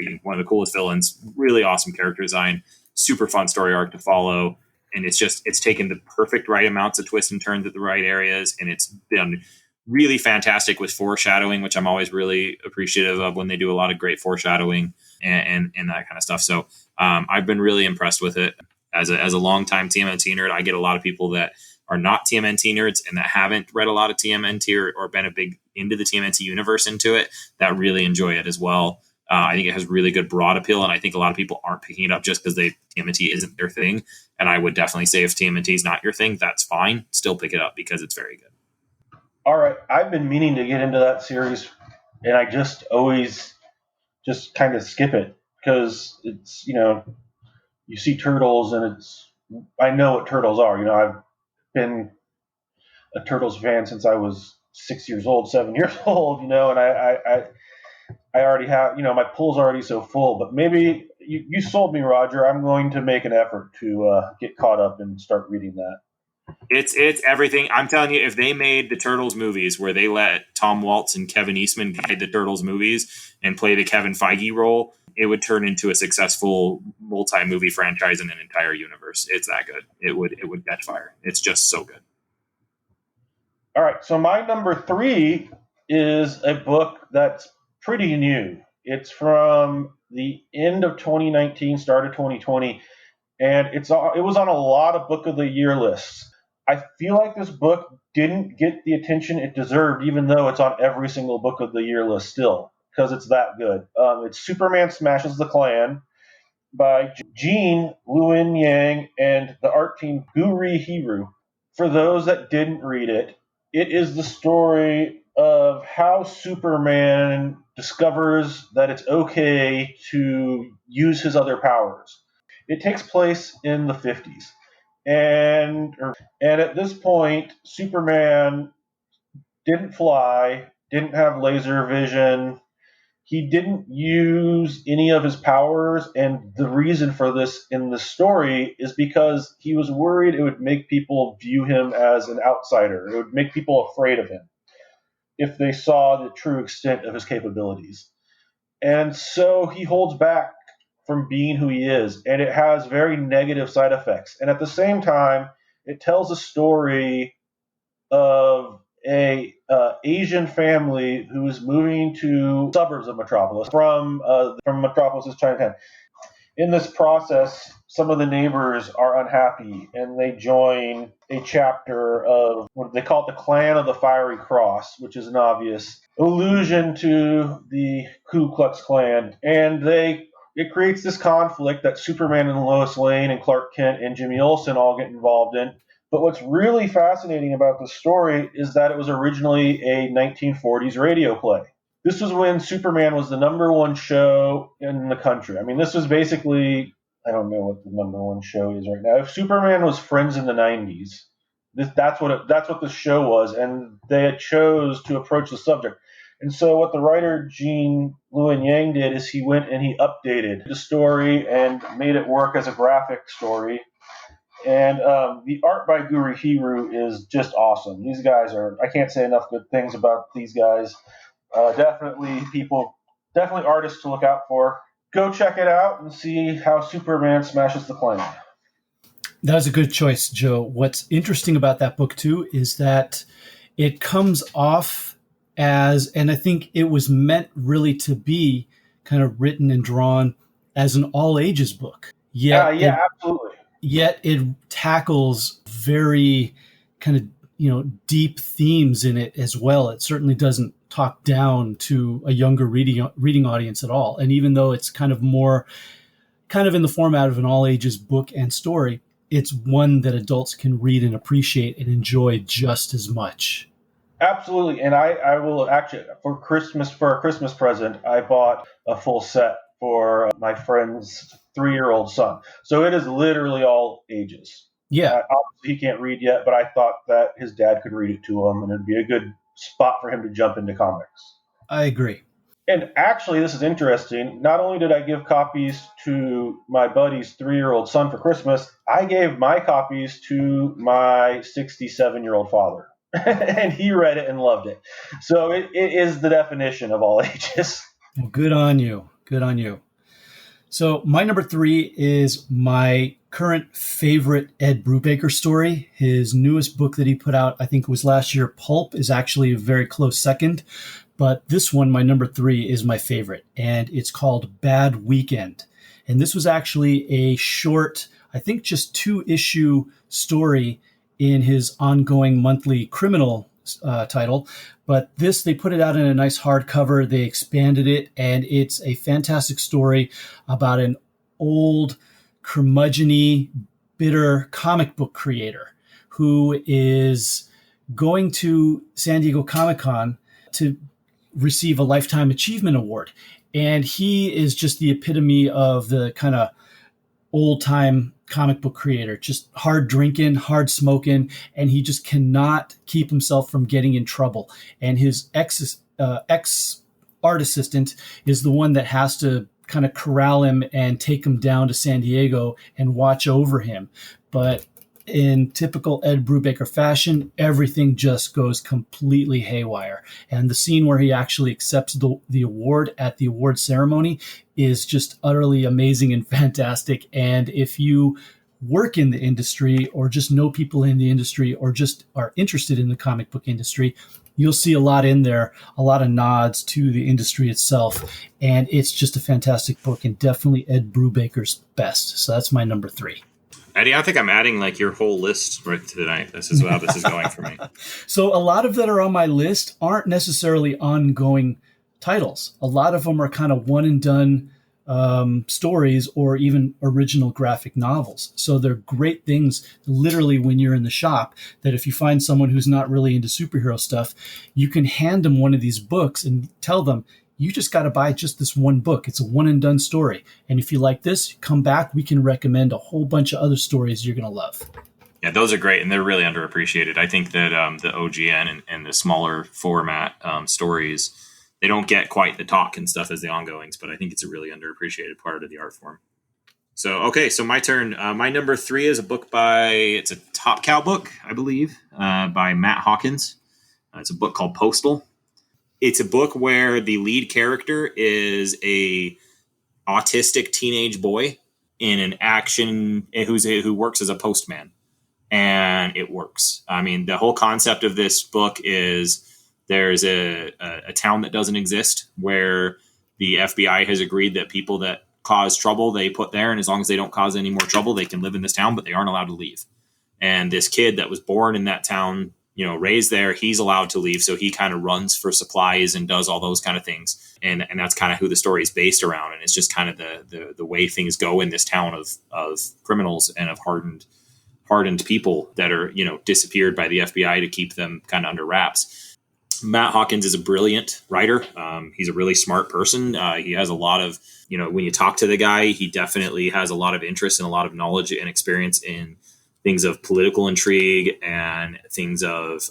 villains. Really awesome character design, super fun story arc to follow, and it's taken the perfect right amounts of twists and turns at the right areas, and it's done really fantastic with foreshadowing, which I'm always really appreciative of when they do a lot of great foreshadowing and that kind of stuff. So I've been really impressed with it. As a longtime TMNT nerd, I get a lot of people that are not TMNT nerds and that haven't read a lot of TMNT or been a big into the TMNT universe into it that really enjoy it as well. I think it has really good broad appeal, and I think a lot of people aren't picking it up just because TMNT isn't their thing. And I would definitely say if TMNT is not your thing, that's fine. Still pick it up because it's very good. All right, I've been meaning to get into that series, and I just always just kind of skip it because it's, you see turtles, and I know what turtles are. I've been a Turtles fan since I was 6 years old, 7 years old, and I already have, my pool's already so full. But maybe you sold me, Roger. I'm going to make an effort to get caught up and start reading that. It's everything. I'm telling you, if they made the Turtles movies where they let Tom Waltz and Kevin Eastman guide the Turtles movies and play the Kevin Feige role, it would turn into a successful multi-movie franchise in an entire universe. It's that good. It would catch fire. It's just so good. All right, so my number 3 is a book that's pretty new. It's from the end of 2019, start of 2020, and it was on a lot of Book of the Year lists. I feel like this book didn't get the attention it deserved, even though it's on every single Book of the Year list still, because it's that good. It's Superman Smashes the Klan by Gene Luen Yang and the art team Guri Hiru. For those that didn't read it, it is the story of how Superman discovers that it's okay to use his other powers. It takes place in the 50s. And at this point, Superman didn't fly, didn't have laser vision. He didn't use any of his powers, and the reason for this in the story is because he was worried it would make people view him as an outsider. It would make people afraid of him if they saw the true extent of his capabilities. And so he holds back from being who he is, and it has very negative side effects. And at the same time, it tells a story of a Asian family who is moving to suburbs of Metropolis from Metropolis's Chinatown. In this process, some of the neighbors are unhappy, and they join a chapter of what they call it, the Clan of the Fiery Cross, which is an obvious allusion to the Ku Klux Klan. And it creates this conflict that Superman and Lois Lane and Clark Kent and Jimmy Olsen all get involved in. But what's really fascinating about this story is that it was originally a 1940s radio play. This was when Superman was the number one show in the country. I mean, this was basically, I don't know what the number one show is right now. If Superman was Friends in the 90s, that's what the show was, and they had chose to approach the subject. And so what the writer Gene Luen Yang did is he went and he updated the story and made it work as a graphic story. And the art by Guri Hiru is just awesome. These guys I can't say enough good things about these guys. Definitely artists to look out for. Go check it out and see how Superman smashes the Klan. That was a good choice, Joe. What's interesting about that book, too, is that it comes off as, and I think it was meant really to be kind of written and drawn as an all-ages book. Absolutely. Yet it tackles very kind of, deep themes in it as well. It certainly doesn't talk down to a younger reading audience at all. And even though it's kind of in the format of an all-ages book and story, it's one that adults can read and appreciate and enjoy just as much. Absolutely. And I will actually, for a Christmas present, I bought a full set for my friend's 3-year-old son. So it is literally all ages. Yeah. Obviously, he can't read yet, but I thought that his dad could read it to him, and it'd be a good spot for him to jump into comics. I agree. And actually, this is interesting. Not only did I give copies to my buddy's 3-year-old son for Christmas, I gave my copies to my 67-year-old father. and he read it and loved it. So it is the definition of all ages. Well, good on you. Good on you. So my number 3 is my current favorite Ed Brubaker story. His newest book that he put out, I think it was last year, Pulp, is actually a very close second. But this one, my number 3, is my favorite, and it's called Bad Weekend. And this was actually a short, I think just 2-issue story in his ongoing monthly criminal title. But this, they put it out in a nice hardcover. They expanded it, and it's a fantastic story about an old, curmudgeon-y, bitter comic book creator who is going to San Diego Comic-Con to receive a Lifetime Achievement Award. And he is just the epitome of the kind of old-time comic book creator, just hard drinking, hard smoking, and he just cannot keep himself from getting in trouble. And his ex art assistant is the one that has to kind of corral him and take him down to San Diego and watch over him. But in typical Ed Brubaker fashion, everything just goes completely haywire. And the scene where he actually accepts the award at the award ceremony is just utterly amazing and fantastic. And if you work in the industry or just know people in the industry or just are interested in the comic book industry, you'll see a lot in there, a lot of nods to the industry itself. And it's just a fantastic book and definitely Ed Brubaker's best. So that's my number 3. Eddie, I think I'm adding like your whole list right tonight. This is how this is going for me. So a lot of that are on my list aren't necessarily ongoing titles. A lot of them are kind of one and done stories or even original graphic novels. So they're great things literally when you're in the shop that if you find someone who's not really into superhero stuff, you can hand them one of these books and tell them, you just got to buy just this one book. It's a one and done story. And if you like this, come back. We can recommend a whole bunch of other stories you're going to love. Yeah, those are great, and they're really underappreciated. I think that the OGN and the smaller format stories, they don't get quite the talk and stuff as the ongoings, but I think it's a really underappreciated part of the art form. So my turn. My number 3 is a book it's a Top Cow book, I believe, by Matt Hawkins. It's a book called Postal. It's a book where the lead character is a autistic teenage boy in an action who works as a postman, and it works. I mean, the whole concept of this book is there's a town that doesn't exist where the FBI has agreed that people that cause trouble they put there, and as long as they don't cause any more trouble, they can live in this town, but they aren't allowed to leave. And this kid that was born in that town, raised there, he's allowed to leave. So he kind of runs for supplies and does all those kind of things. And that's kind of who the story is based around. And it's just kind of the way things go in this town of criminals and of hardened people that are, disappeared by the FBI to keep them kind of under wraps. Matt Hawkins is a brilliant writer. He's a really smart person. He has a lot of, when you talk to the guy, he definitely has a lot of interest and a lot of knowledge and experience in things of political intrigue and things of,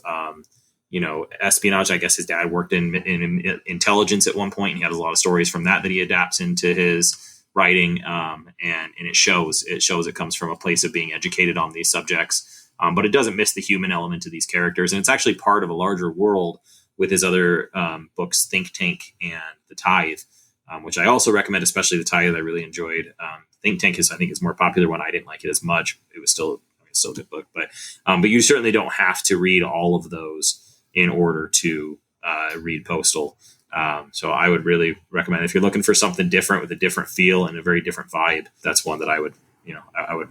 espionage. I guess his dad worked in intelligence at one point, and he had a lot of stories from that he adapts into his writing. And it shows. It comes from a place of being educated on these subjects, but it doesn't miss the human element of these characters. And it's actually part of a larger world with his other books, Think Tank and The Tithe, which I also recommend, especially The Tithe. I really enjoyed. Think Tank is more popular one. I didn't like it as much. It was still a good book, but you certainly don't have to read all of those in order to read Postal. So I would really recommend, if you're looking for something different with a different feel and a very different vibe, that's one that I would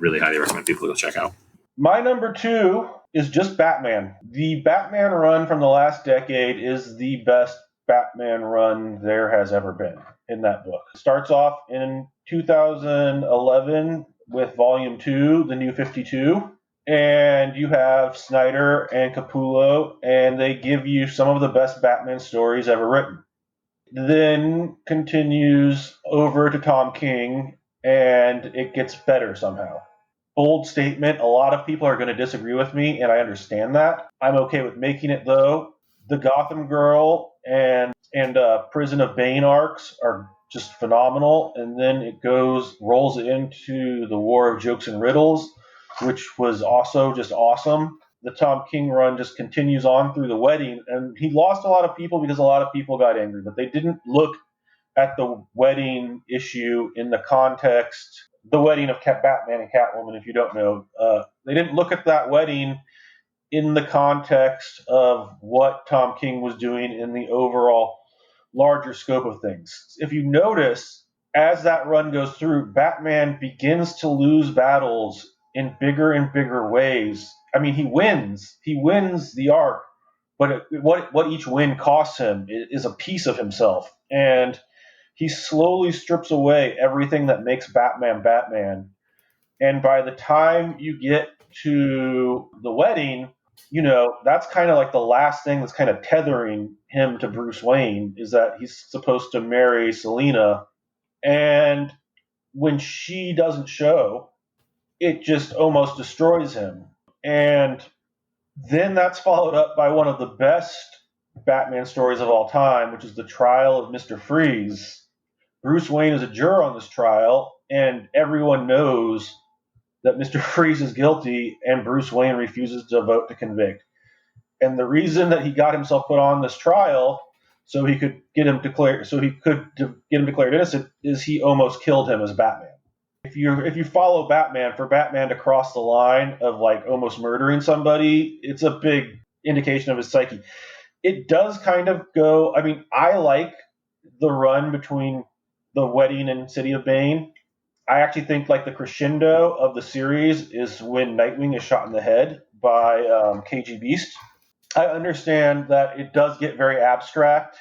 really highly recommend people to go check out. My number 2 is just Batman. The Batman run from the last decade is the best Batman run there has ever been in that book. It starts off in 2011 with Volume 2, The New 52. And you have Snyder and Capullo, and they give you some of the best Batman stories ever written. Then continues over to Tom King, and it gets better somehow. Bold statement. A lot of people are going to disagree with me, and I understand that. I'm okay with making it, though. The Gotham Girl and Prison of Bane arcs are just phenomenal, and then it rolls into the War of Jokes and Riddles, which was also just awesome. the Tom King run just continues on through the wedding, and he lost a lot of people because a lot of people got angry, but they didn't look at the wedding issue in the context, the wedding of Batman and Catwoman, if you don't know. They didn't look at that wedding in the context of what Tom King was doing in the overall larger scope of things. If you notice, as that run goes through, Batman begins to lose battles in bigger and bigger ways. I mean, he wins the arc, but what each win costs him is a piece of himself. And he slowly strips away everything that makes Batman Batman. And by the time you get to the wedding, that's kind of like the last thing that's kind of tethering him to Bruce Wayne, is that he's supposed to marry Selina. And when she doesn't show, it just almost destroys him. And then that's followed up by one of the best Batman stories of all time, which is the trial of Mr. Freeze. Bruce Wayne is a juror on this trial, and everyone knows that Mr. Freeze is guilty, and Bruce Wayne refuses to vote to convict. And the reason that he got himself put on this trial so he could get him declared innocent is he almost killed him as Batman. If you follow Batman, for Batman to cross the line of like almost murdering somebody, it's a big indication of his psyche. It does kind of go. I mean, I like the run between the wedding and City of Bane. I actually think like the crescendo of the series is when Nightwing is shot in the head by KG Beast. I understand that it does get very abstract.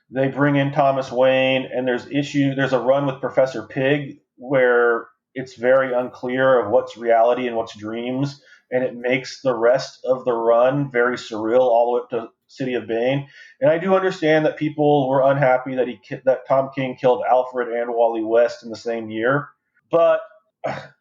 They bring in Thomas Wayne, and there's a run with Professor Pig where it's very unclear of what's reality and what's dreams, and it makes the rest of the run very surreal all the way up to City of Bane. And I do understand that people were unhappy that Tom King killed Alfred and Wally West in the same year. But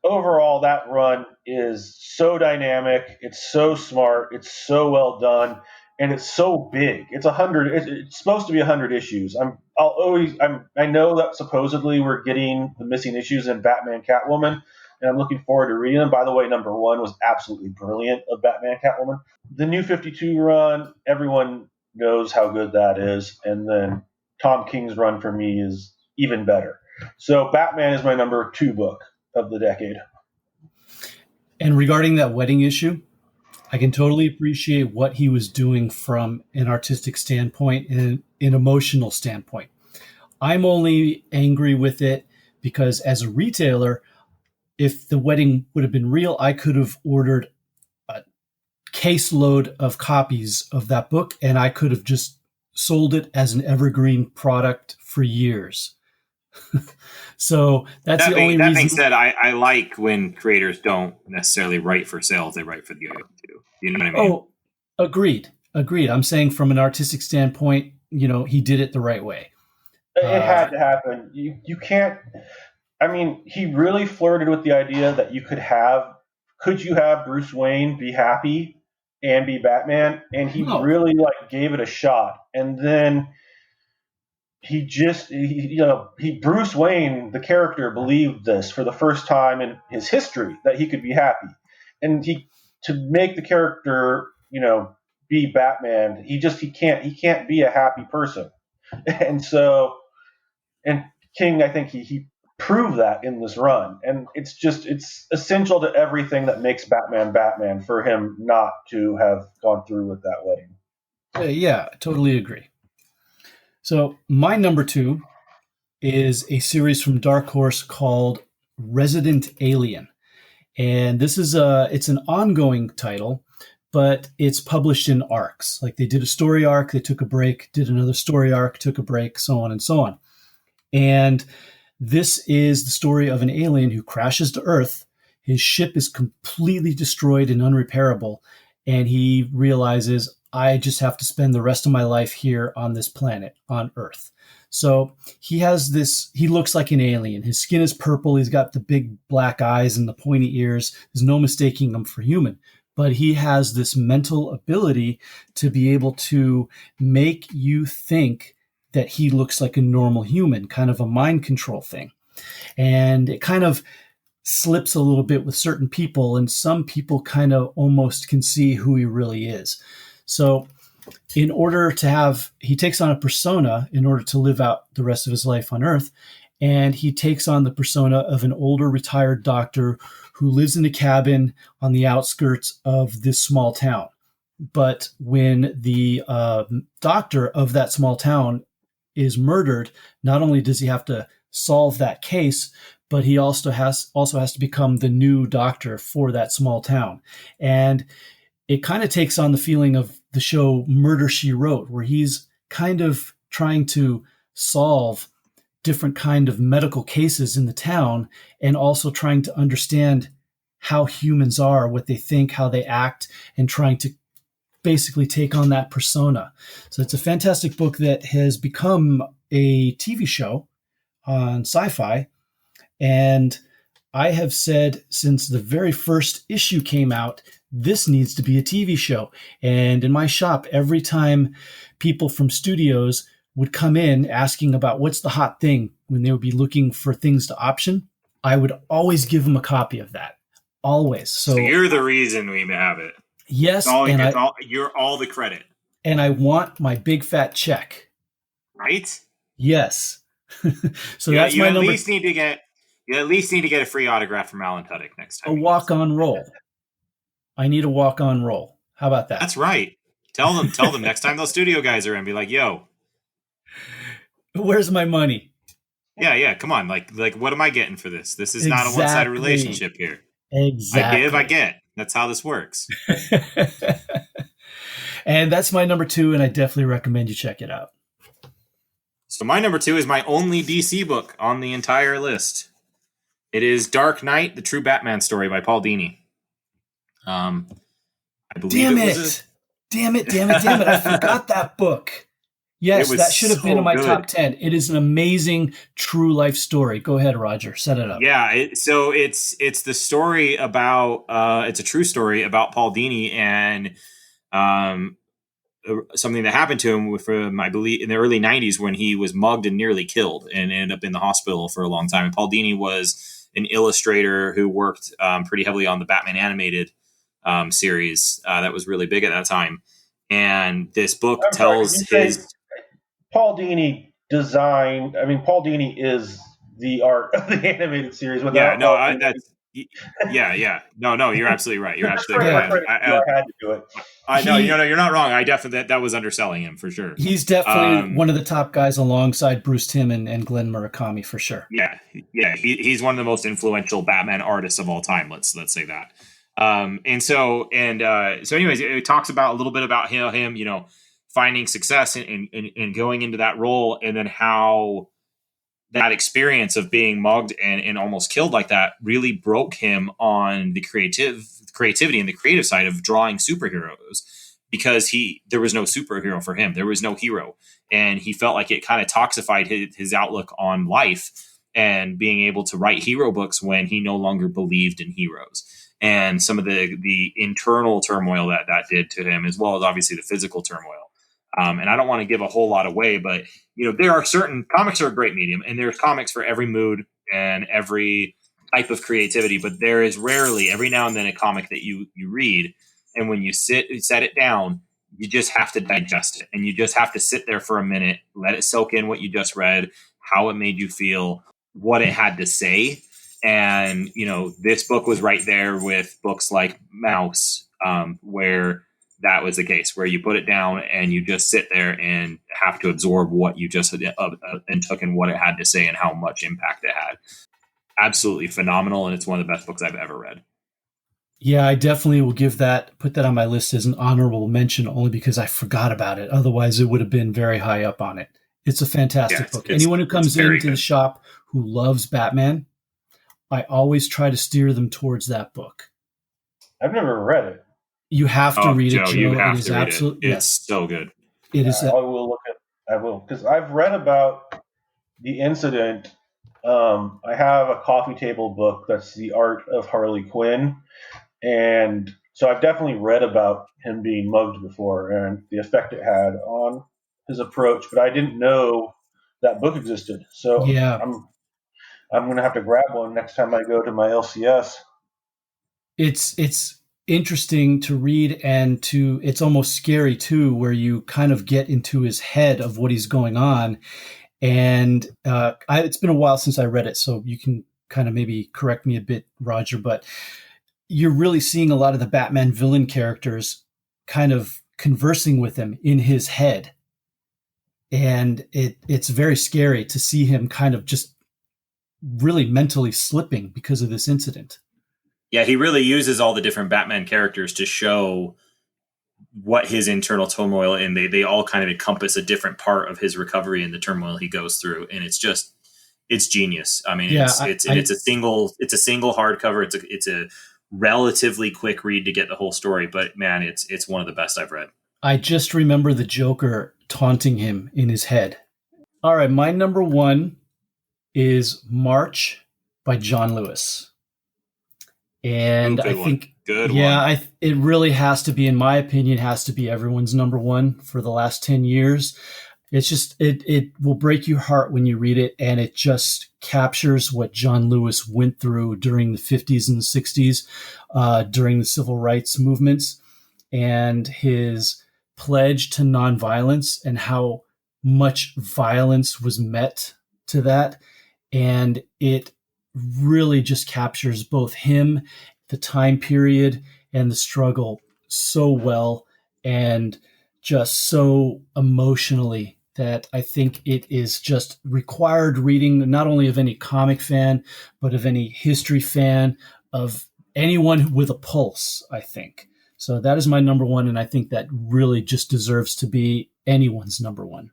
overall, that run is so dynamic, it's so smart, it's so well done, and it's so big. It's supposed to be 100 issues. I know that supposedly we're getting the missing issues in Batman Catwoman, and I'm looking forward to reading them. By the way, number 1 was absolutely brilliant of Batman Catwoman. The New 52 run, everyone knows how good that is, and then Tom King's run for me is even better. So Batman is my number 2 book of the decade. And regarding that wedding issue, I can totally appreciate what he was doing from an artistic standpoint and an emotional standpoint. I'm only angry with it because as a retailer, if the wedding would have been real, I could have ordered a caseload of copies of that book, and I could have just sold it as an evergreen product for years. So that's the only reason. That being said, I like when creators don't necessarily write for sales; they write for the audience too. You know what I mean? Oh, agreed. I'm saying from an artistic standpoint, he did it the right way. It had to happen. You can't. I mean, he really flirted with the idea that could you have Bruce Wayne be happy and be Batman? And he really gave it a shot. And then Bruce Wayne, the character, believed this for the first time in his history that he could be happy. And to make the character, be Batman, he can't be a happy person. And King, I think he proved that in this run. And it's essential to everything that makes Batman Batman for him not to have gone through with that wedding. Yeah, totally agree. So my number 2 is a series from Dark Horse called Resident Alien. And this is it's an ongoing title, but it's published in arcs. Like they did a story arc, they took a break, did another story arc, took a break, so on and so on. And this is the story of an alien who crashes to Earth. His ship is completely destroyed and unrepairable. And he realizes, I just have to spend the rest of my life here on this planet, on Earth. So he looks like an alien. His skin is purple. He's got the big black eyes and the pointy ears. There's no mistaking him for human. But he has this mental ability to be able to make you think that he looks like a normal human, kind of a mind control thing. And it kind of slips a little bit with certain people, and some people kind of almost can see who he really is. So in order to have, he takes on a persona in order to live out the rest of his life on Earth. And he takes on the persona of an older retired doctor who lives in a cabin on the outskirts of this small town. But when the doctor of that small town is murdered, not only does he have to solve that case, but he also has to become the new doctor for that small town. And it kind of takes on the feeling of the show Murder, She Wrote, where he's kind of trying to solve different kind of medical cases in the town and also trying to understand how humans are, what they think, how they act, and trying to basically take on that persona. So it's a fantastic book that has become a TV show on Sci-Fi. And I have said since the very first issue came out, this needs to be a TV show. And in my shop, every time people from studios would come in asking about what's the hot thing when they would be looking for things to option, I would always give them a copy of that. Always. So you're the reason we have it. Yes. You're all the credit. And I want my big fat check. Right? Yes. So that's my number. You at least need to get a free autograph from Alan Tudyk next time. A walk-on roll. I need a walk-on roll. How about that? That's right. Tell them next time those studio guys are in, be like, yo, where's my money? Yeah. Come on. Like, what am I getting for this? This is not a one-sided relationship here. Exactly. I give, I get. That's how this works. And that's my number 2, and I definitely recommend you check it out. So my number 2 is my only DC book on the entire list. It is Dark Knight, The True Batman Story by Paul Dini. I believe Damn it. I forgot that book. Yes, that should have been in my top 10. It is an amazing true life story. Go ahead, Roger. Set it up. Yeah, it's the story about it's a true story about Paul Dini and something that happened to him from, I believe, in the early 90s when he was mugged and nearly killed and ended up in the hospital for a long time. And Paul Dini was an illustrator who worked pretty heavily on the Batman animated series that was really big at that time. And this book tells his... Paul Dini designed. I mean, Paul Dini is the art of the animated series. Yeah, no, No, you're absolutely right. You're absolutely right. I had to do it. I know, you're not wrong. I definitely that was underselling him for sure. He's definitely one of the top guys alongside Bruce Timm and Glenn Murakami for sure. Yeah. He's one of the most influential Batman artists of all time. Let's say that. So anyways, it talks about a little bit about him, finding success and going into that role, and then how that experience of being mugged and almost killed like that really broke him on the creativity and the creative side of drawing superheroes, because there was no superhero for him. There was no hero. And he felt like it kind of toxified his outlook on life and being able to write hero books when he no longer believed in heroes. And some of the internal turmoil that did to him, as well as obviously the physical turmoil. And I don't want to give a whole lot away, but there are certain comics are a great medium, and there's comics for every mood and every type of creativity. But there is rarely, every now and then, a comic that you read, and when you set it down, you just have to digest it, and you just have to sit there for a minute, let it soak in what you just read, how it made you feel, what it had to say. And this book was right there with books like Mouse, where that was the case, where you put it down and you just sit there and have to absorb what you just and took and what it had to say and how much impact it had. Absolutely phenomenal. And it's one of the best books I've ever read. Yeah, I definitely will put that on my list as an honorable mention, only because I forgot about it. Otherwise, it would have been very high up on it. It's a fantastic book. Anyone who comes into the shop who loves Batman, I always try to steer them towards that book. I've never read it. You have to read it, Joe. You have to read it. It's so good. It is. I will, because I've read about the incident. I have a coffee table book that's The Art of Harley Quinn, and so I've definitely read about him being mugged before and the effect it had on his approach. But I didn't know that book existed. So yeah. I'm going to have to grab one next time I go to my LCS. It's interesting to read, and it's almost scary too, where you kind of get into his head of what he's going on. And it's been a while since I read it, so you can kind of maybe correct me a bit, Roger, but you're really seeing a lot of the Batman villain characters kind of conversing with him in his head. And it's very scary to see him kind of just really mentally slipping because of this incident. Yeah, he really uses all the different Batman characters to show what his internal turmoil, and they all kind of encompass a different part of his recovery and the turmoil he goes through. And it's genius. I mean, it's a single hardcover. It's a relatively quick read to get the whole story, but man, it's one of the best I've read. I just remember the Joker taunting him in his head. All right, my number one is March by John Lewis. And I think, it really has to be, in my opinion, has to be everyone's number one for the last 10 years. It's just, it will break your heart when you read it. And it just captures what John Lewis went through during the 50s and the 60s, during the civil rights movements, and his pledge to nonviolence and how much violence was met to that. And it really just captures both him, the time period, and the struggle so well, and just so emotionally, that I think it is just required reading, not only of any comic fan, but of any history fan, of anyone with a pulse, I think. So that is my number one, and I think that really just deserves to be anyone's number one.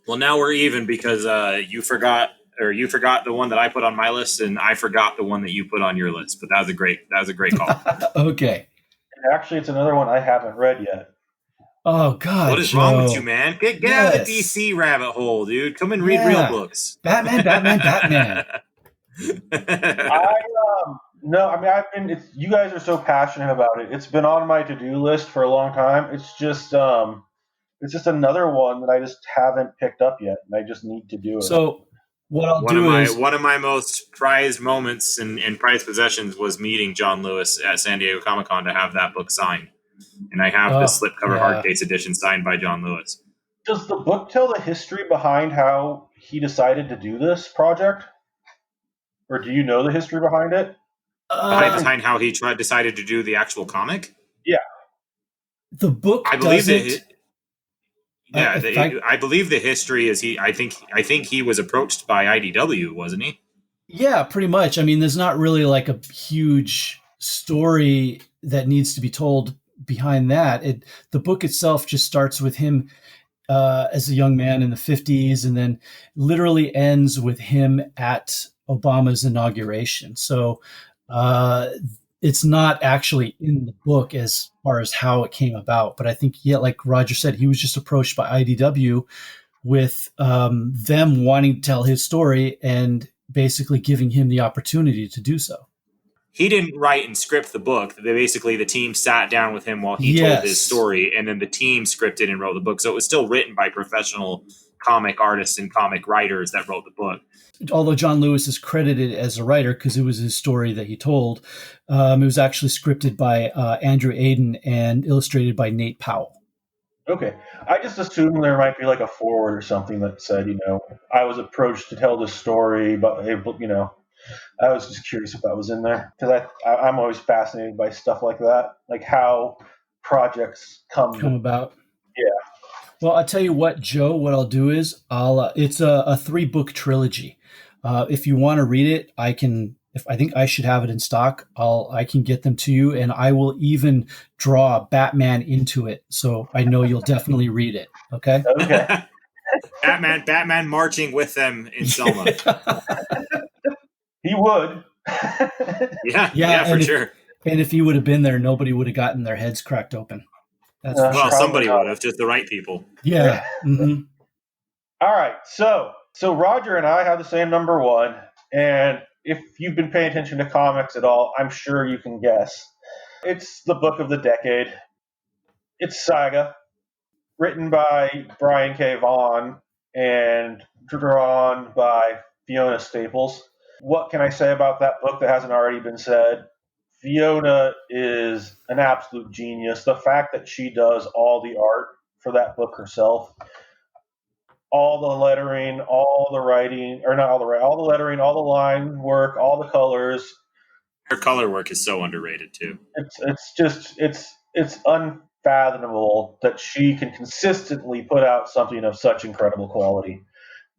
Well, now we're even, because you forgot the one that I put on my list, and I forgot the one that you put on your list. But that was a great call. Okay. Actually, it's another one I haven't read yet. Oh God! What is wrong with you, man? Get out of the DC rabbit hole, dude. Come and read real books. Batman. No, I mean, you guys are so passionate about it. It's been on my to-do list for a long time. It's just another one that I just haven't picked up yet, and I just need to do it. So what I'll do is, one of my most prized moments and prized possessions was meeting John Lewis at San Diego Comic-Con to have that book signed. And I have the slipcover hard case edition signed by John Lewis. Does the book tell the history behind how he decided to do this project? Or do you know the history behind it? Behind how he decided to do the actual comic? Yeah. The book, I believe I believe the history is I think he was approached by IDW, wasn't he? Yeah, pretty much. I mean, there's not really like a huge story that needs to be told behind that. The book itself just starts with him as a young man in the 50s, and then literally ends with him at Obama's inauguration. So it's not actually in the book as far as how it came about. But I think, like Roger said, he was just approached by IDW with them wanting to tell his story and basically giving him the opportunity to do so. He didn't write and script the book. The team sat down with him while he told his story, and then the team scripted and wrote the book. So it was still written by professional comic artists and comic writers that wrote the book. Although John Lewis is credited as a writer because it was his story that he told, it was actually scripted by Andrew Aiden and illustrated by Nate Powell. Okay. I just assumed there might be like a foreword or something that said, I was approached to tell this story, but, I was just curious if that was in there, because I'm always fascinated by stuff like that, like how projects come about. Yeah. Well, I'll tell you what, Joe, what I'll do is it's a 3-book trilogy. If you want to read it, I think I should have it in stock. I can get them to you, and I will even draw Batman into it. So I know you'll definitely read it. Okay. Okay. Batman marching with them in Selma. He would. Yeah, for sure. And if he would have been there, nobody would have gotten their heads cracked open. Somebody would have, just the right people. Yeah. Mm-hmm. All right. So Roger and I have the same number one. And if you've been paying attention to comics at all, I'm sure you can guess. It's the book of the decade. It's Saga, written by Brian K. Vaughan and drawn by Fiona Staples. What can I say about that book that hasn't already been said? Fiona is an absolute genius. The fact that she does all the art for that book herself, all the lettering, all the writing, or not all the writing, all the lettering, all the line work, all the colors. Her color work is so underrated too. It's unfathomable that she can consistently put out something of such incredible quality.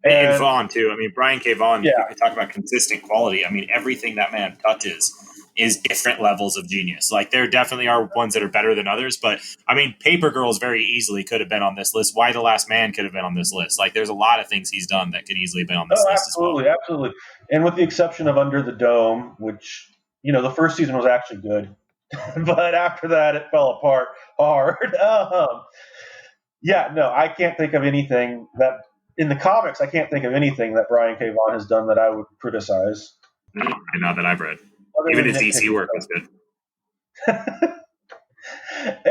And Vaughn too. I mean, Brian K. Vaughan. Yeah. You talk about consistent quality. I mean, everything that man touches is different levels of genius. Like there definitely are ones that are better than others, but I mean, Paper Girls very easily could have been on this list. Why the Last Man could have been on this list. Like there's a lot of things he's done that could easily have been on this list absolutely, as well. Absolutely. And with the exception of Under the Dome, which, the first season was actually good, but after that it fell apart hard. I can't think of anything that in the comics. I can't think of anything that Brian K. Vaughan has done that I would criticize. No, not that I've read. Even his DC work was good.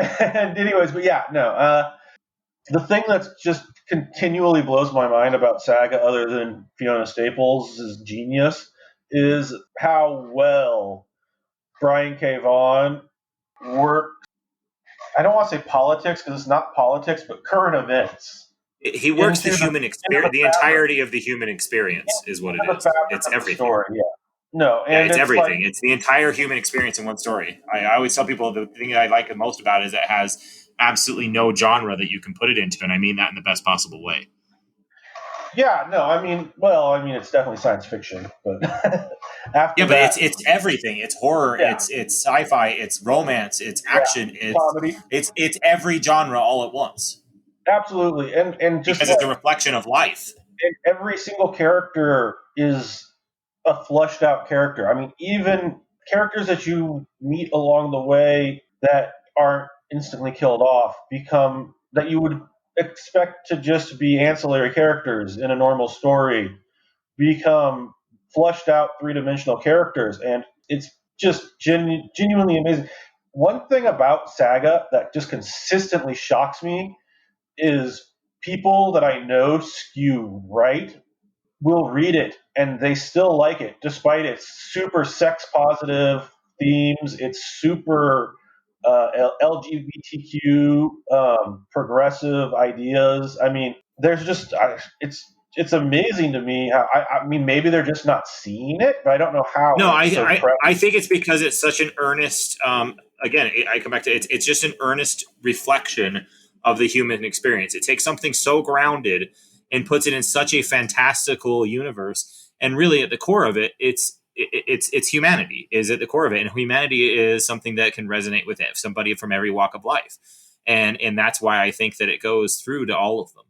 And anyways, the thing that's just continually blows my mind about Saga, other than Fiona Staples' genius, is how well Brian K. Vaughan worked. I don't want to say politics because it's not politics, but current events. He works the human experience. The entirety of the human experience is what it is. It's everything. Story, yeah. No, and it's everything. It's the entire human experience in one story. I always tell people the thing that I like the most about it is it has absolutely no genre that you can put it into, and I mean that in the best possible way. Yeah, no, I mean, it's definitely science fiction, but it's everything. It's horror. Yeah. It's sci-fi. It's romance. It's action. It's comedy. It's every genre all at once. Absolutely, and just because it's a reflection of life. And every single character is a fleshed out character. I mean, even characters that you meet along the way that aren't instantly killed off become that you would expect to just be ancillary characters in a normal story become fleshed out three-dimensional characters, and it's just genuinely amazing. One thing about Saga that just consistently shocks me is people that I know skew right will read it and they still like it despite its super sex positive themes, its super LGBTQ progressive ideas. I mean, there's just it's amazing to me how I mean maybe they're just not seeing it, but I don't know how. No, I think it's because it's such an earnest. Again, I come back to it's just an earnest reflection of the human experience. It takes something so grounded and puts it in such a fantastical universe, and really at the core of it, it's humanity is at the core of it, and humanity is something that can resonate with somebody from every walk of life, and that's why I think that it goes through to all of them.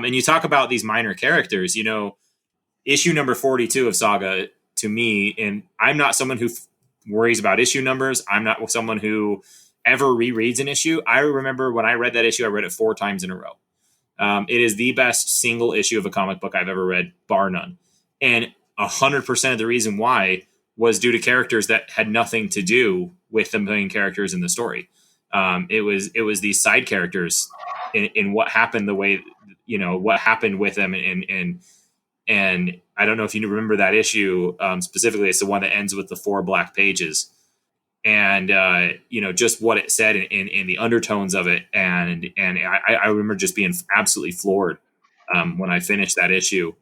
And you talk about these minor characters, issue number 42 of Saga to me, and I'm not someone who worries about issue numbers. I'm not someone who ever rereads an issue. I remember when I read that issue, I read it 4 times in a row. It is the best single issue of a comic book I've ever read, bar none. And 100% of the reason why was due to characters that had nothing to do with the main characters in the story. It was these side characters in what happened, the way, what happened with them. And I don't know if you remember that issue specifically. It's the one that ends with the 4 black pages. And just what it said in the undertones of it, and I remember just being absolutely floored when I finished that issue.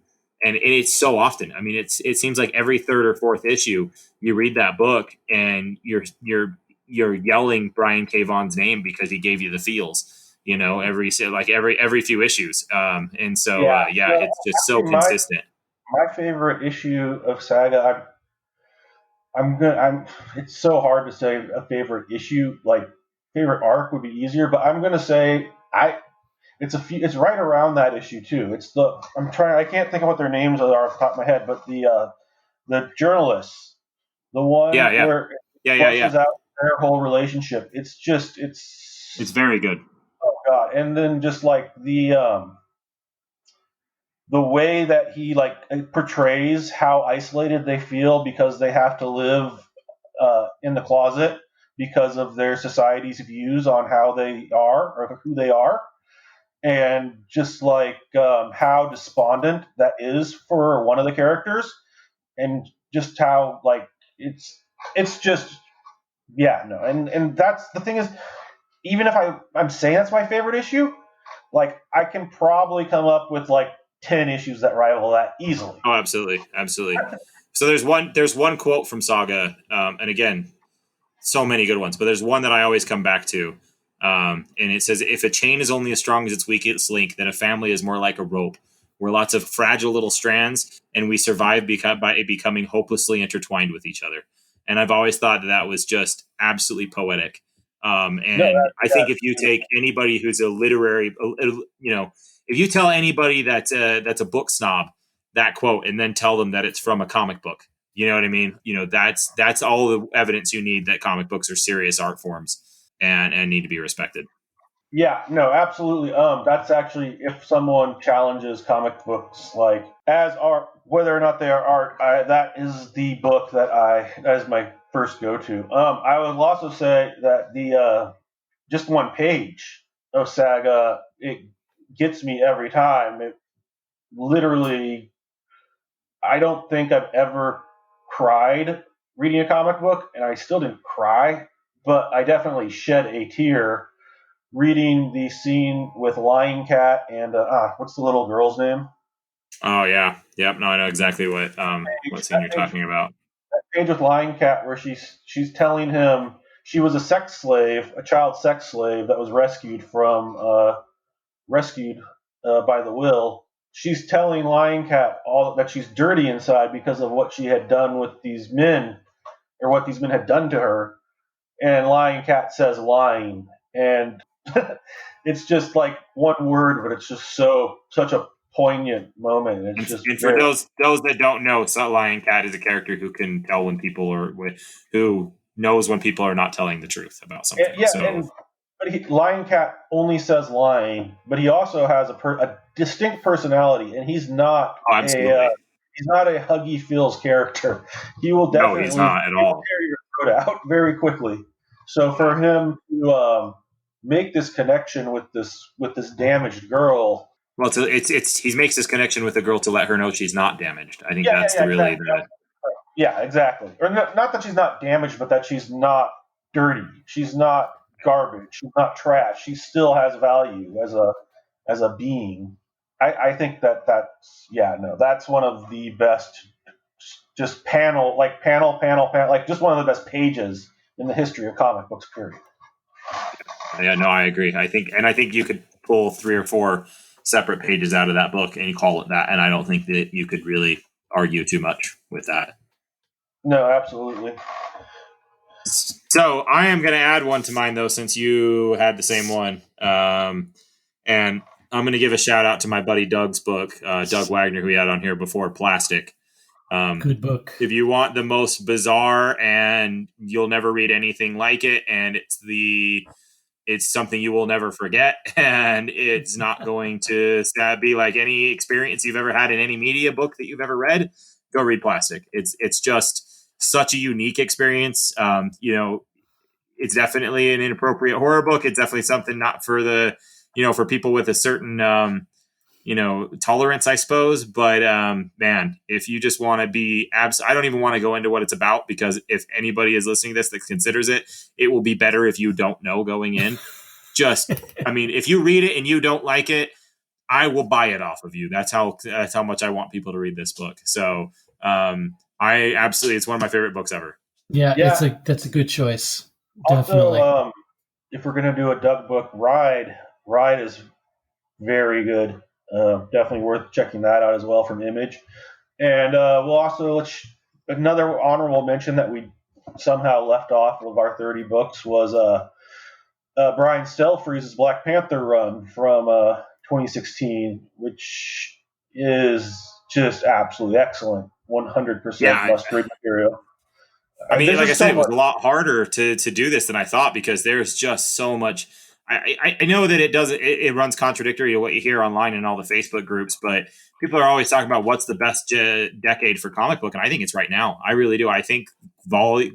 And it's so often. I mean, it seems like every 3rd or 4th issue, you read that book and you're yelling Brian K. Vaughan's name because he gave you the feels. Every few issues. And so it's just so consistent. My favorite issue of Saga. It's so hard to say a favorite issue. Like favorite arc would be easier, but I'm gonna say it's right around that issue too. I can't think of what their names are off the top of my head, but the journalists, the one where it out their whole relationship. It's very good. Oh God! And then just like the way that he portrays how isolated they feel because they have to live in the closet because of their society's views on how they are or who they are, and just how despondent that is for one of the characters, and just how like it's just no, and that's the thing is, even if I'm saying that's my favorite issue, like I can probably come up with like 10 issues that rival that easily. Oh, absolutely, absolutely. So there's one quote from Saga, and again, so many good ones, but there's one that I always come back to, and it says, "If a chain is only as strong as its weakest link, then a family is more like a rope. We're lots of fragile little strands, and we survive by becoming hopelessly intertwined with each other." And I've always thought that was just absolutely poetic. I think if you take anybody who's a literary, if you tell anybody that's a book snob that quote, and then tell them that it's from a comic book, you know what I mean? That's all the evidence you need that comic books are serious art forms and need to be respected. Yeah, no, absolutely. That's actually, if someone challenges comic books like as art, whether or not they are art, that is the book that is my first go-to. I would also say that the just one page of Saga, it gets me every time. It literally, I don't think I've ever cried reading a comic book, and I still didn't cry, but I definitely shed a tear reading the scene with Lion Cat and what's the little girl's name? Oh yeah, yep. No, I know exactly what scene you're talking about. That page with Lion Cat where she's telling him she was a sex slave, a child sex slave that was rescued by the Will. She's telling Lion Cat all that she's dirty inside because of what she had done with these men, or what these men had done to her. And Lion Cat says lying, and it's just like one word, but it's just such a poignant moment. It's just and for those that don't know, Lion Cat is a character who can tell when people who knows when people are not telling the truth about something. But Lion Cat only says lying, but he also has a distinct personality, and he's not he's not a Huggy Feels character. He will definitely he's not at all. Tear your throat out very quickly. So for him to make this connection with this damaged girl. Well, he makes this connection with the girl to let her know she's not damaged. I think that's really the. Yeah, exactly. Or not that she's not damaged, but that she's not dirty. She's not garbage. She's not trash. She still has value as a being. I think that's one of the best, just panel, like just one of the best pages in the history of comic books, period. Yeah, no, I agree. I think you could pull 3 or 4 separate pages out of that book and you call it that, and I don't think that you could really argue too much with that. No, absolutely. So I am going to add one to mine, though, since you had the same one. And I'm going to give a shout out to my buddy Doug's book, Doug Wagner, who we had on here before, Plastic. Good book. If you want the most bizarre, and you'll never read anything like it, and it's something you will never forget, and it's not going to be like any experience you've ever had in any media book that you've ever read, go read Plastic. It's just such a unique experience. It's definitely an inappropriate horror book. It's definitely something not for for people with a certain, tolerance, I suppose. But man, if you just want to be I don't even want to go into what it's about, because if anybody is listening to this that considers it will be better if you don't know going in. If you read it and you don't like it, I will buy it off of you. That's how much I want people to read this book. So it's one of my favorite books ever. Yeah. That's a good choice. Definitely. Also, if we're going to do a Doug book, Ride is very good. Definitely worth checking that out as well from Image. And we'll also another honorable mention that we somehow left off of our 30 books was Brian Stelfreeze's Black Panther run from 2016, which is just absolutely excellent. 100% must-read material. I mean, like I said, it was a lot harder to do this than I thought, because there's just so much. I know that it runs contradictory to what you hear online in all the Facebook groups, but people are always talking about what's the best decade for comic book, and I think it's right now. I really do. I think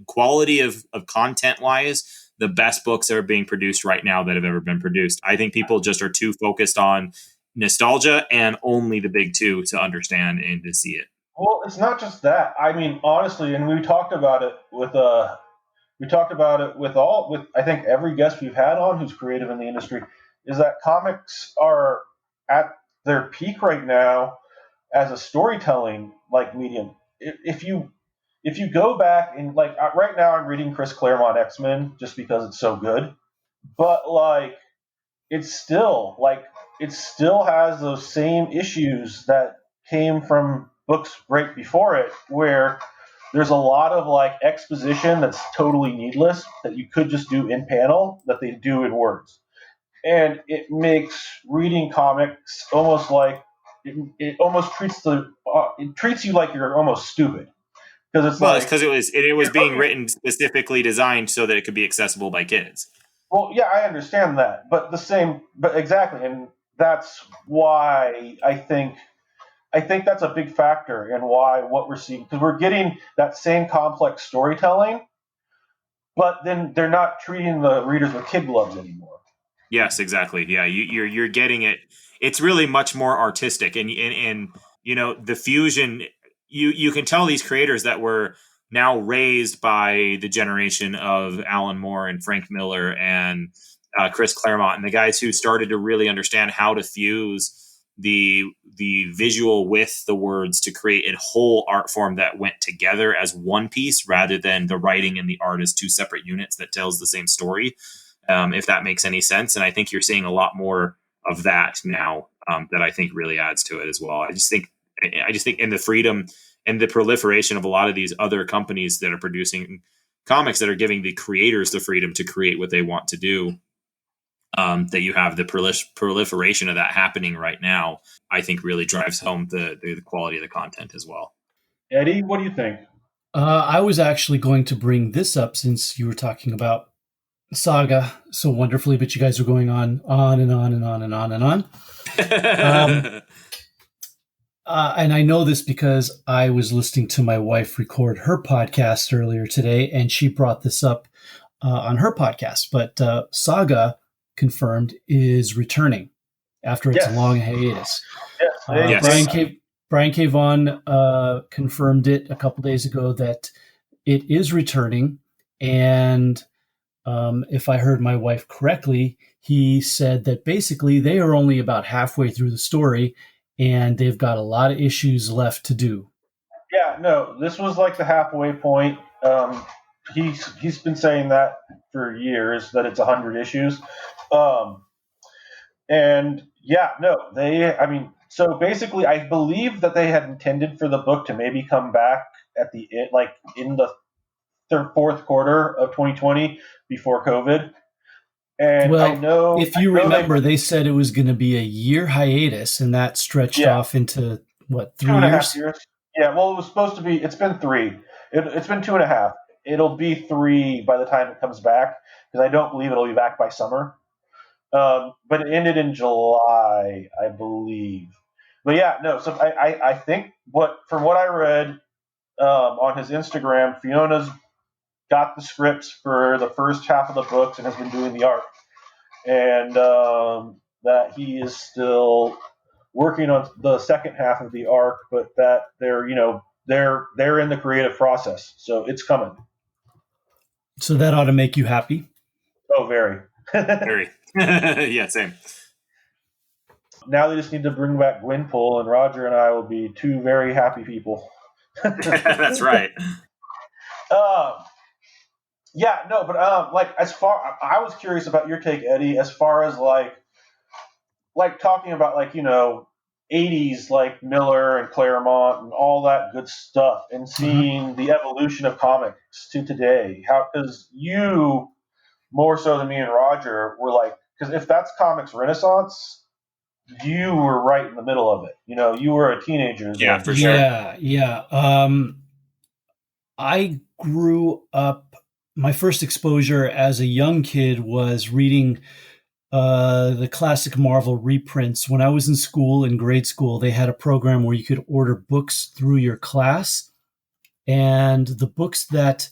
quality of content wise, the best books are being produced right now that have ever been produced. I think people just are too focused on nostalgia and only the big two to understand and to see it. Well, it's not just that. I mean, honestly, and we talked about it with I think every guest we've had on who's creative in the industry, is that comics are at their peak right now as a storytelling like medium. If you go back and like right now, I'm reading Chris Claremont X-Men just because it's so good, but like it's still like it still has those same issues that came from books right before it, where there's a lot of like exposition that's totally needless that you could just do in panel that they do in words, and it makes reading comics almost like it almost it treats you like you're almost stupid, because it's Well, it's like because it was being written specifically designed so that it could be accessible by kids. well, yeah, I understand that, but exactly, and that's why I think that's a big factor in why what we're seeing, because we're getting that same complex storytelling, but then they're not treating the readers with kid gloves anymore. Yes, exactly. Yeah, you're getting it. It's really much more artistic, and the fusion. You can tell these creators that were now raised by the generation of Alan Moore and Frank Miller and Chris Claremont and the guys who started to really understand how to fuse the visual with the words to create a whole art form that went together as one piece rather than the writing and the art as two separate units that tells the same story. If that makes any sense. And I think you're seeing a lot more of that now that I think really adds to it as well. I just think in the freedom and the proliferation of a lot of these other companies that are producing comics that are giving the creators the freedom to create what they want to do, that you have the proliferation of that happening right now, I think really drives home the quality of the content as well. Eddie, what do you think? I was actually going to bring this up since you were talking about Saga so wonderfully, but you guys are going on and on and on and on and on. And I know this because I was listening to my wife record her podcast earlier today, and she brought this up on her podcast. But Saga, confirmed, is returning after its long hiatus. Yes. Brian K. Vaughan confirmed it a couple days ago that it is returning, and if I heard my wife correctly, he said that basically they are only about halfway through the story and they've got a lot of issues left to do. Yeah, no, this was like the halfway point. He's been saying that for years, that it's 100 issues. And yeah, no, so basically I believe that they had intended for the book to maybe come back at the like in the fourth quarter of 2020 before COVID. And well, I know if you remember, they said it was going to be a year hiatus, and that stretched off into what, 3 years? 2.5 years. Yeah, well, it was supposed to be. It's been 3. It's been 2.5. It'll be 3 by the time it comes back, because I don't believe it'll be back by summer. But it ended in July, I believe. But yeah, no. So I think from what I read on his Instagram, Fiona's got the scripts for the first half of the books and has been doing the art, and that he is still working on the second half of the arc, but that they're in the creative process, so it's coming. So that ought to make you happy. Oh, very. Very. Yeah, same. Now they just need to bring back Gwenpool, and Roger and I will be 2 very happy people. That's right. Yeah, no, but I was curious about your take, Eddie, as far as like talking about 80s like Miller and Claremont and all that good stuff, and seeing the evolution of comics to today. Because you, more so than me and Roger, were like, because if that's comics renaissance, you were right in the middle of it. You were a teenager. Yeah, for sure. Yeah. I grew up. My first exposure as a young kid was reading the classic Marvel reprints. When I was in school, in grade school, they had a program where you could order books through your class. And the books that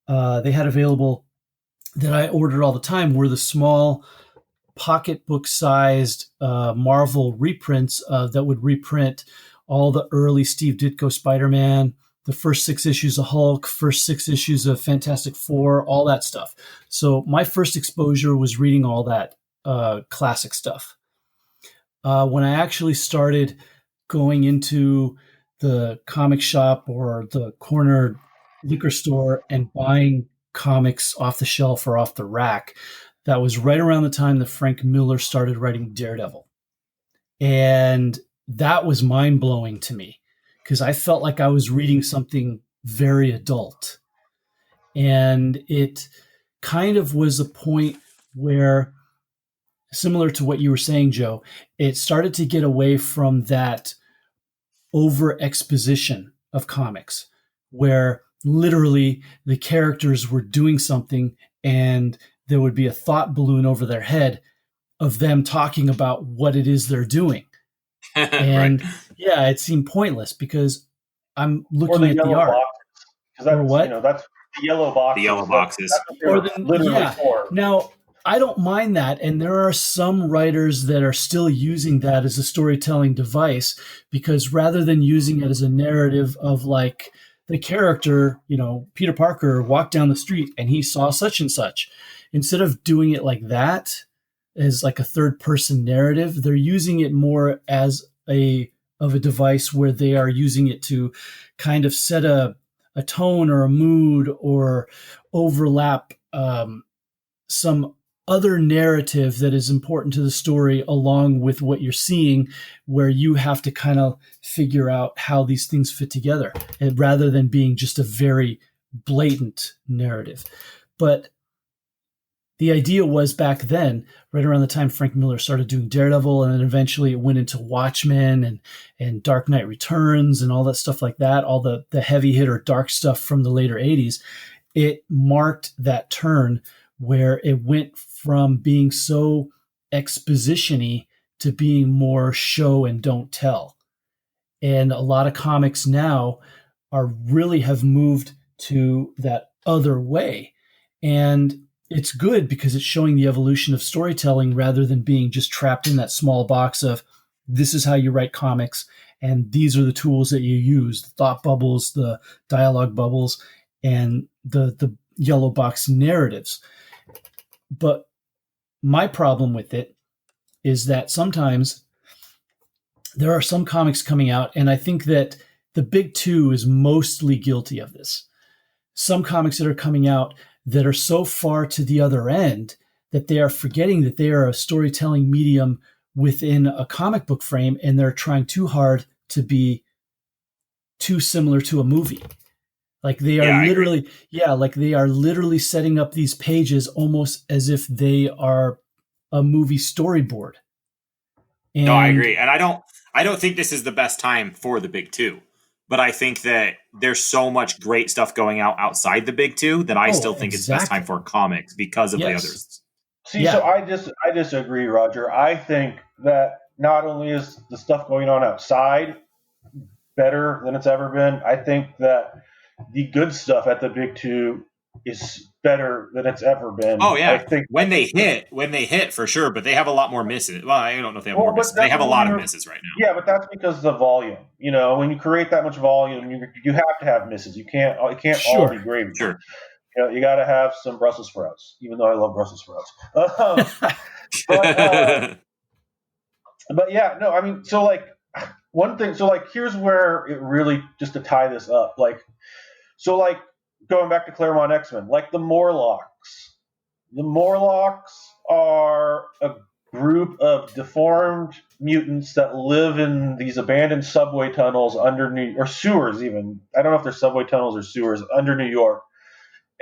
they had available that I ordered all the time were the small pocketbook-sized Marvel reprints that would reprint all the early Steve Ditko Spider-Man, the first 6 issues of Hulk, first 6 issues of Fantastic Four, all that stuff. So my first exposure was reading all that classic stuff. When I actually started going into the comic shop or the corner liquor store and buying comics off the shelf or off the rack, that was right around the time that Frank Miller started writing Daredevil. And that was mind-blowing to me because I felt like I was reading something very adult. And it kind of was a point where, similar to what you were saying, Joe, it started to get away from that over exposition of comics where literally the characters were doing something and there would be a thought balloon over their head of them talking about what it is they're doing. And Right. yeah, it seemed pointless because I'm looking at the art. Or what? That's the yellow boxes. The yellow boxes. For. Now, I don't mind that. And there are some writers that are still using that as a storytelling device because rather than using it as a narrative of like the character, Peter Parker walked down the street and he saw such and such, instead of doing it like that as like a third person narrative, they're using it more as a device where they are using it to kind of set a tone or a mood or overlap some other narrative that is important to the story along with what you're seeing, where you have to kind of figure out how these things fit together and rather than being just a very blatant narrative. But the idea was back then, right around the time Frank Miller started doing Daredevil, and then eventually it went into Watchmen and Dark Knight Returns and all that stuff like that, all the heavy hitter dark stuff from the later 80s. It marked that turn where it went from being so exposition-y to being more show and don't tell. And a lot of comics now really have moved to that other way. And it's good because it's showing the evolution of storytelling rather than being just trapped in that small box of this is how you write comics and these are the tools that you use, the thought bubbles, the dialogue bubbles, and the yellow box narratives. But my problem with it is that sometimes there are some comics coming out, and I think that the big two is mostly guilty of this. Some comics that are coming out that are so far to the other end that they are forgetting that they are a storytelling medium within a comic book frame, and they're trying too hard to be too similar to a movie. Like they are literally setting up these pages almost as if they are a movie storyboard. And no, I agree. And I don't think this is the best time for the big two. But I think that there's so much great stuff going out outside the big two that I still think it's the best time for comics because of the others. See, so I disagree, Roger. I think that not only is the stuff going on outside better than it's ever been, I think that the good stuff at the big two is better than it's ever been. Oh yeah, I think when they hit for sure, but they have a lot more misses. Well, I don't know if they have more misses. They have a lot of misses right now. Yeah, but that's because of the volume. When you create that much volume, you have to have misses. It can't all be gravy. Sure. You got to have some Brussels sprouts, even though I love Brussels sprouts. But yeah, no, I mean, so like one thing, so like here's where it really, just to tie this up, like, so like going back to Claremont X-Men, like the Morlocks. The Morlocks are a group of deformed mutants that live in these abandoned subway tunnels or sewers even. I don't know if they're subway tunnels or sewers under New York.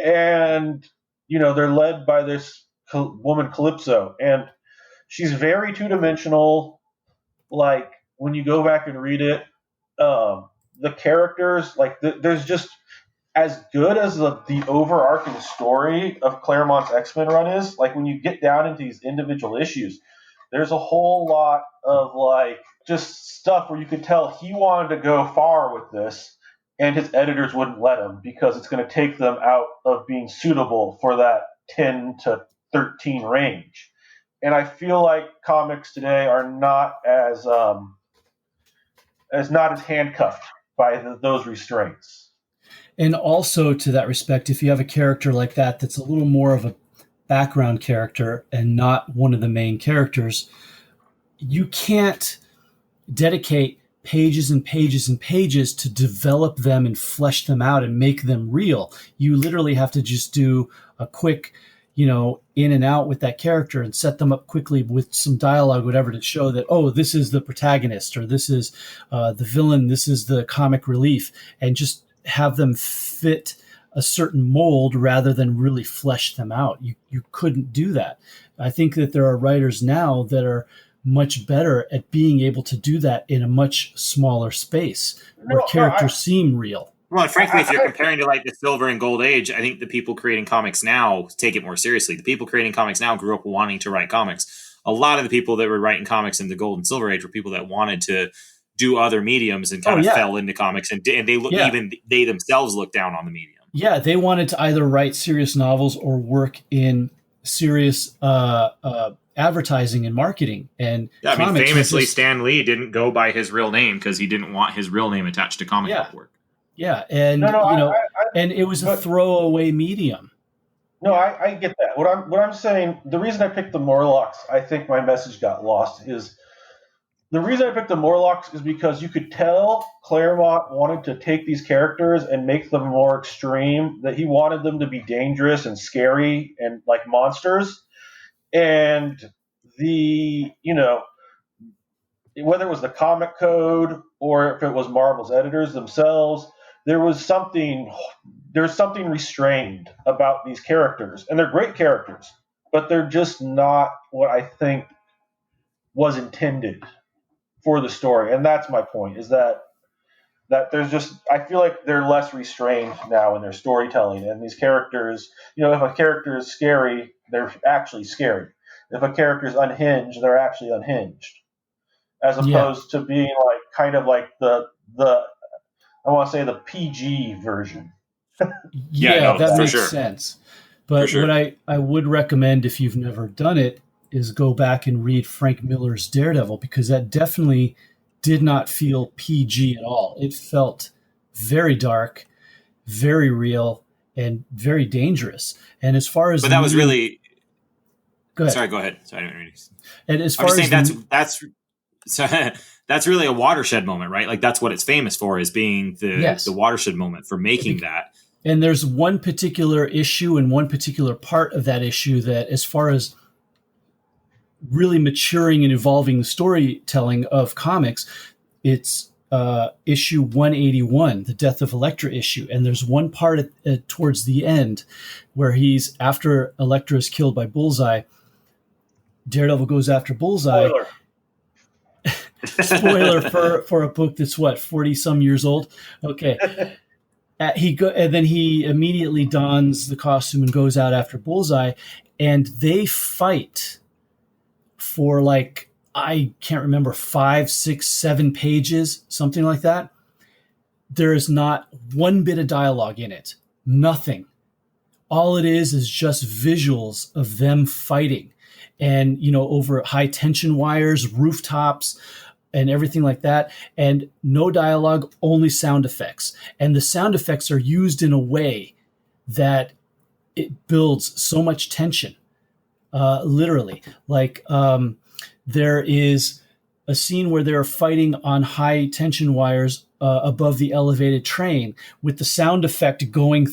And, they're led by this woman Calypso. And she's very two-dimensional. Like, when you go back and read it, the characters, like, there's just as good as the overarching story of Claremont's X-Men run is. Like, when you get down into these individual issues, there's a whole lot of, like, just stuff where you could tell he wanted to go far with this, and his editors wouldn't let him because it's going to take them out of being suitable for that 10 to 13 range. And I feel like comics today are not as is not as handcuffed by those restraints. And also, to that respect, if you have a character like that that's a little more of a background character and not one of the main characters, you can't dedicate pages and pages and pages to develop them and flesh them out and make them real. You literally have to just do a quick, in and out with that character and set them up quickly with some dialogue, whatever, to show that, oh, this is the protagonist, or this is the villain, this is the comic relief, and just have them fit a certain mold rather than really flesh them out. You couldn't do that. I think that there are writers now that are much better at being able to do that in a much smaller space where characters seem real. Well, and frankly, if you're comparing to like the Silver and Gold Age, I think the people creating comics now take it more seriously. The people creating comics now grew up wanting to write comics. A lot of the people that were writing comics in the Gold and Silver Age were people that wanted to do other mediums and kind of fell into comics, and they look, even they themselves look down on the medium. Yeah, they wanted to either write serious novels or work in serious advertising and marketing. And famously, Stan Lee didn't go by his real name because he didn't want his real name attached to comic book work. Yeah, and and it was a throwaway medium. No, I get that. What I'm saying, the reason I picked the Morlocks, I think my message got lost, is the reason I picked the Morlocks is because you could tell Claremont wanted to take these characters and make them more extreme, that he wanted them to be dangerous and scary and like monsters. And whether it was the comic code or if it was Marvel's editors themselves, there's something restrained about these characters, and they're great characters, but they're just not what I think was intended for the story. And that's my point, is that there's just, I feel like they're less restrained now in their storytelling, and these characters, if a character is scary, they're actually scary. If a character is unhinged, they're actually unhinged, as opposed to being like kind of like the I want to say the PG version. That makes sense. But what I would recommend, if you've never done it, is go back and read Frank Miller's Daredevil, because that definitely did not feel PG at all. It felt very dark, very real, and very dangerous. And as far as that was really, go ahead. Sorry, go ahead. Sorry, I didn't read. And as far as that's really a watershed moment, right? Like that's what it's famous for, is being the watershed moment for making that. And there's one particular issue and one particular part of that issue that, as far as really maturing and evolving the storytelling of comics, it's issue 181, the Death of Elektra issue. And there's one part towards the end where after Elektra is killed by Bullseye, Daredevil goes after Bullseye. Spoiler for a book that's 40 some years old. Okay. And then he immediately dons the costume and goes out after Bullseye, and they fight for I can't remember, 5, 6, 7 pages, something like that. There is not one bit of dialogue in it. Nothing. All it is just visuals of them fighting, and over high tension wires, rooftops, and everything like that, and no dialogue, only sound effects. And the sound effects are used in a way that it builds so much tension, literally. There is a scene where they're fighting on high tension wires above the elevated train, with the sound effect going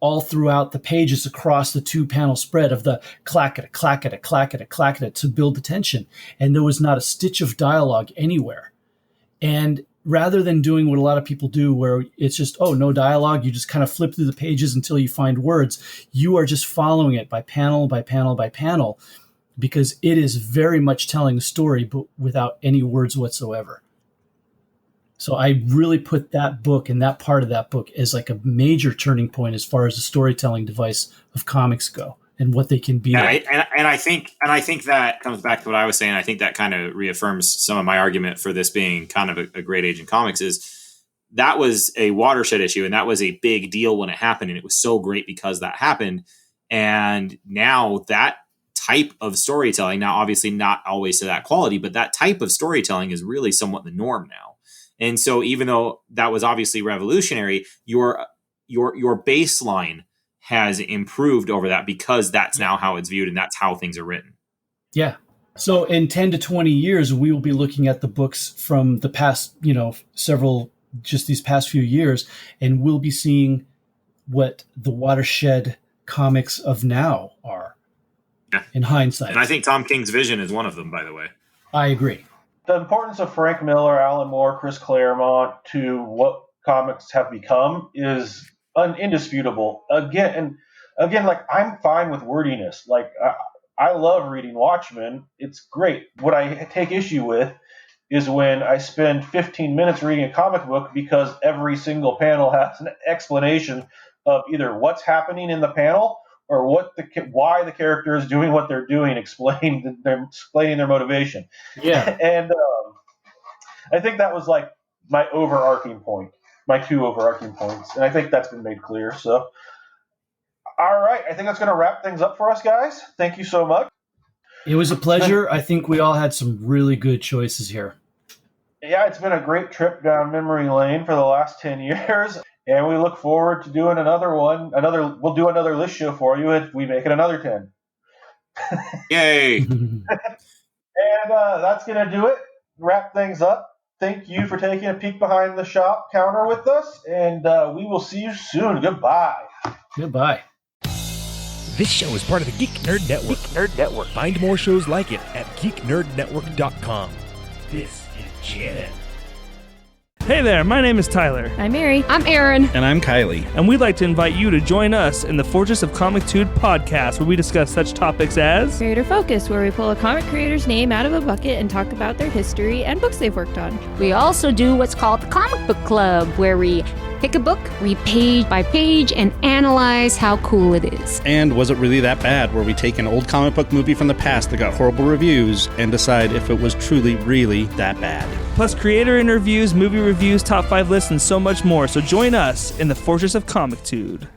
all throughout the pages across the 2-panel spread of the clacketa, clacketa, clacketa, clacketa to build the tension. And there was not a stitch of dialogue anywhere. And rather than doing what a lot of people do, where it's just, no dialogue, you just kind of flip through the pages until you find words, you are just following it by panel, by panel, by panel, because it is very much telling the story, but without any words whatsoever. So I really put that book and that part of that book as like a major turning point as far as the storytelling device of comics go and what they can be. And I think that comes back to what I was saying. I think that kind of reaffirms some of my argument for this being kind of a great age in comics, is that was a watershed issue, and that was a big deal when it happened, and it was so great because that happened. And now that type of storytelling, now obviously not always to that quality, but that type of storytelling is really somewhat the norm now. And so even though that was obviously revolutionary, your baseline has improved over that because that's now how it's viewed and that's how things are written. Yeah. So in 10 to 20 years, we will be looking at the books from the past, these past few years, and we'll be seeing what the watershed comics of now are in hindsight. And I think Tom King's vision is one of them, by the way. I agree. The importance of Frank Miller, Alan Moore, Chris Claremont to what comics have become is indisputable. Again, like, I'm fine with wordiness. Like, I love reading Watchmen. It's great. What I take issue with is when I spend 15 minutes reading a comic book because every single panel has an explanation of either what's happening in the panel or why the character is doing what they're doing, explaining their motivation. Yeah. And I think that was like my overarching point, my two overarching points, and I think that's been made clear. So, all right, I think that's going to wrap things up for us, guys. Thank you so much. It was a pleasure. I think we all had some really good choices here. Yeah, it's been a great trip down memory lane for the last 10 years, and we look forward to doing another one. We'll do another list show for you if we make it another 10. Yay! And that's going to do it. Wrap things up. Thank you for taking a peek behind the shop counter with us, and we will see you soon. Goodbye. Goodbye. This show is part of the Geek Nerd Network. Find more shows like it at geeknerdnetwork.com. This is Janet. Hey there, my name is Tyler. I'm Mary. I'm Aaron. And I'm Kylie. And we'd like to invite you to join us in the Fortress of Comictude podcast, where we discuss such topics as Creator Focus, where we pull a comic creator's name out of a bucket and talk about their history and books they've worked on. We also do what's called the Comic Book Club, where we pick a book, read page by page, and analyze how cool it is. And Was It Really That Bad?, where we take an old comic book movie from the past that got horrible reviews and decide if it was truly, really that bad. Plus creator interviews, movie reviews, top 5 lists, and so much more. So join us in the Fortress of Comictude.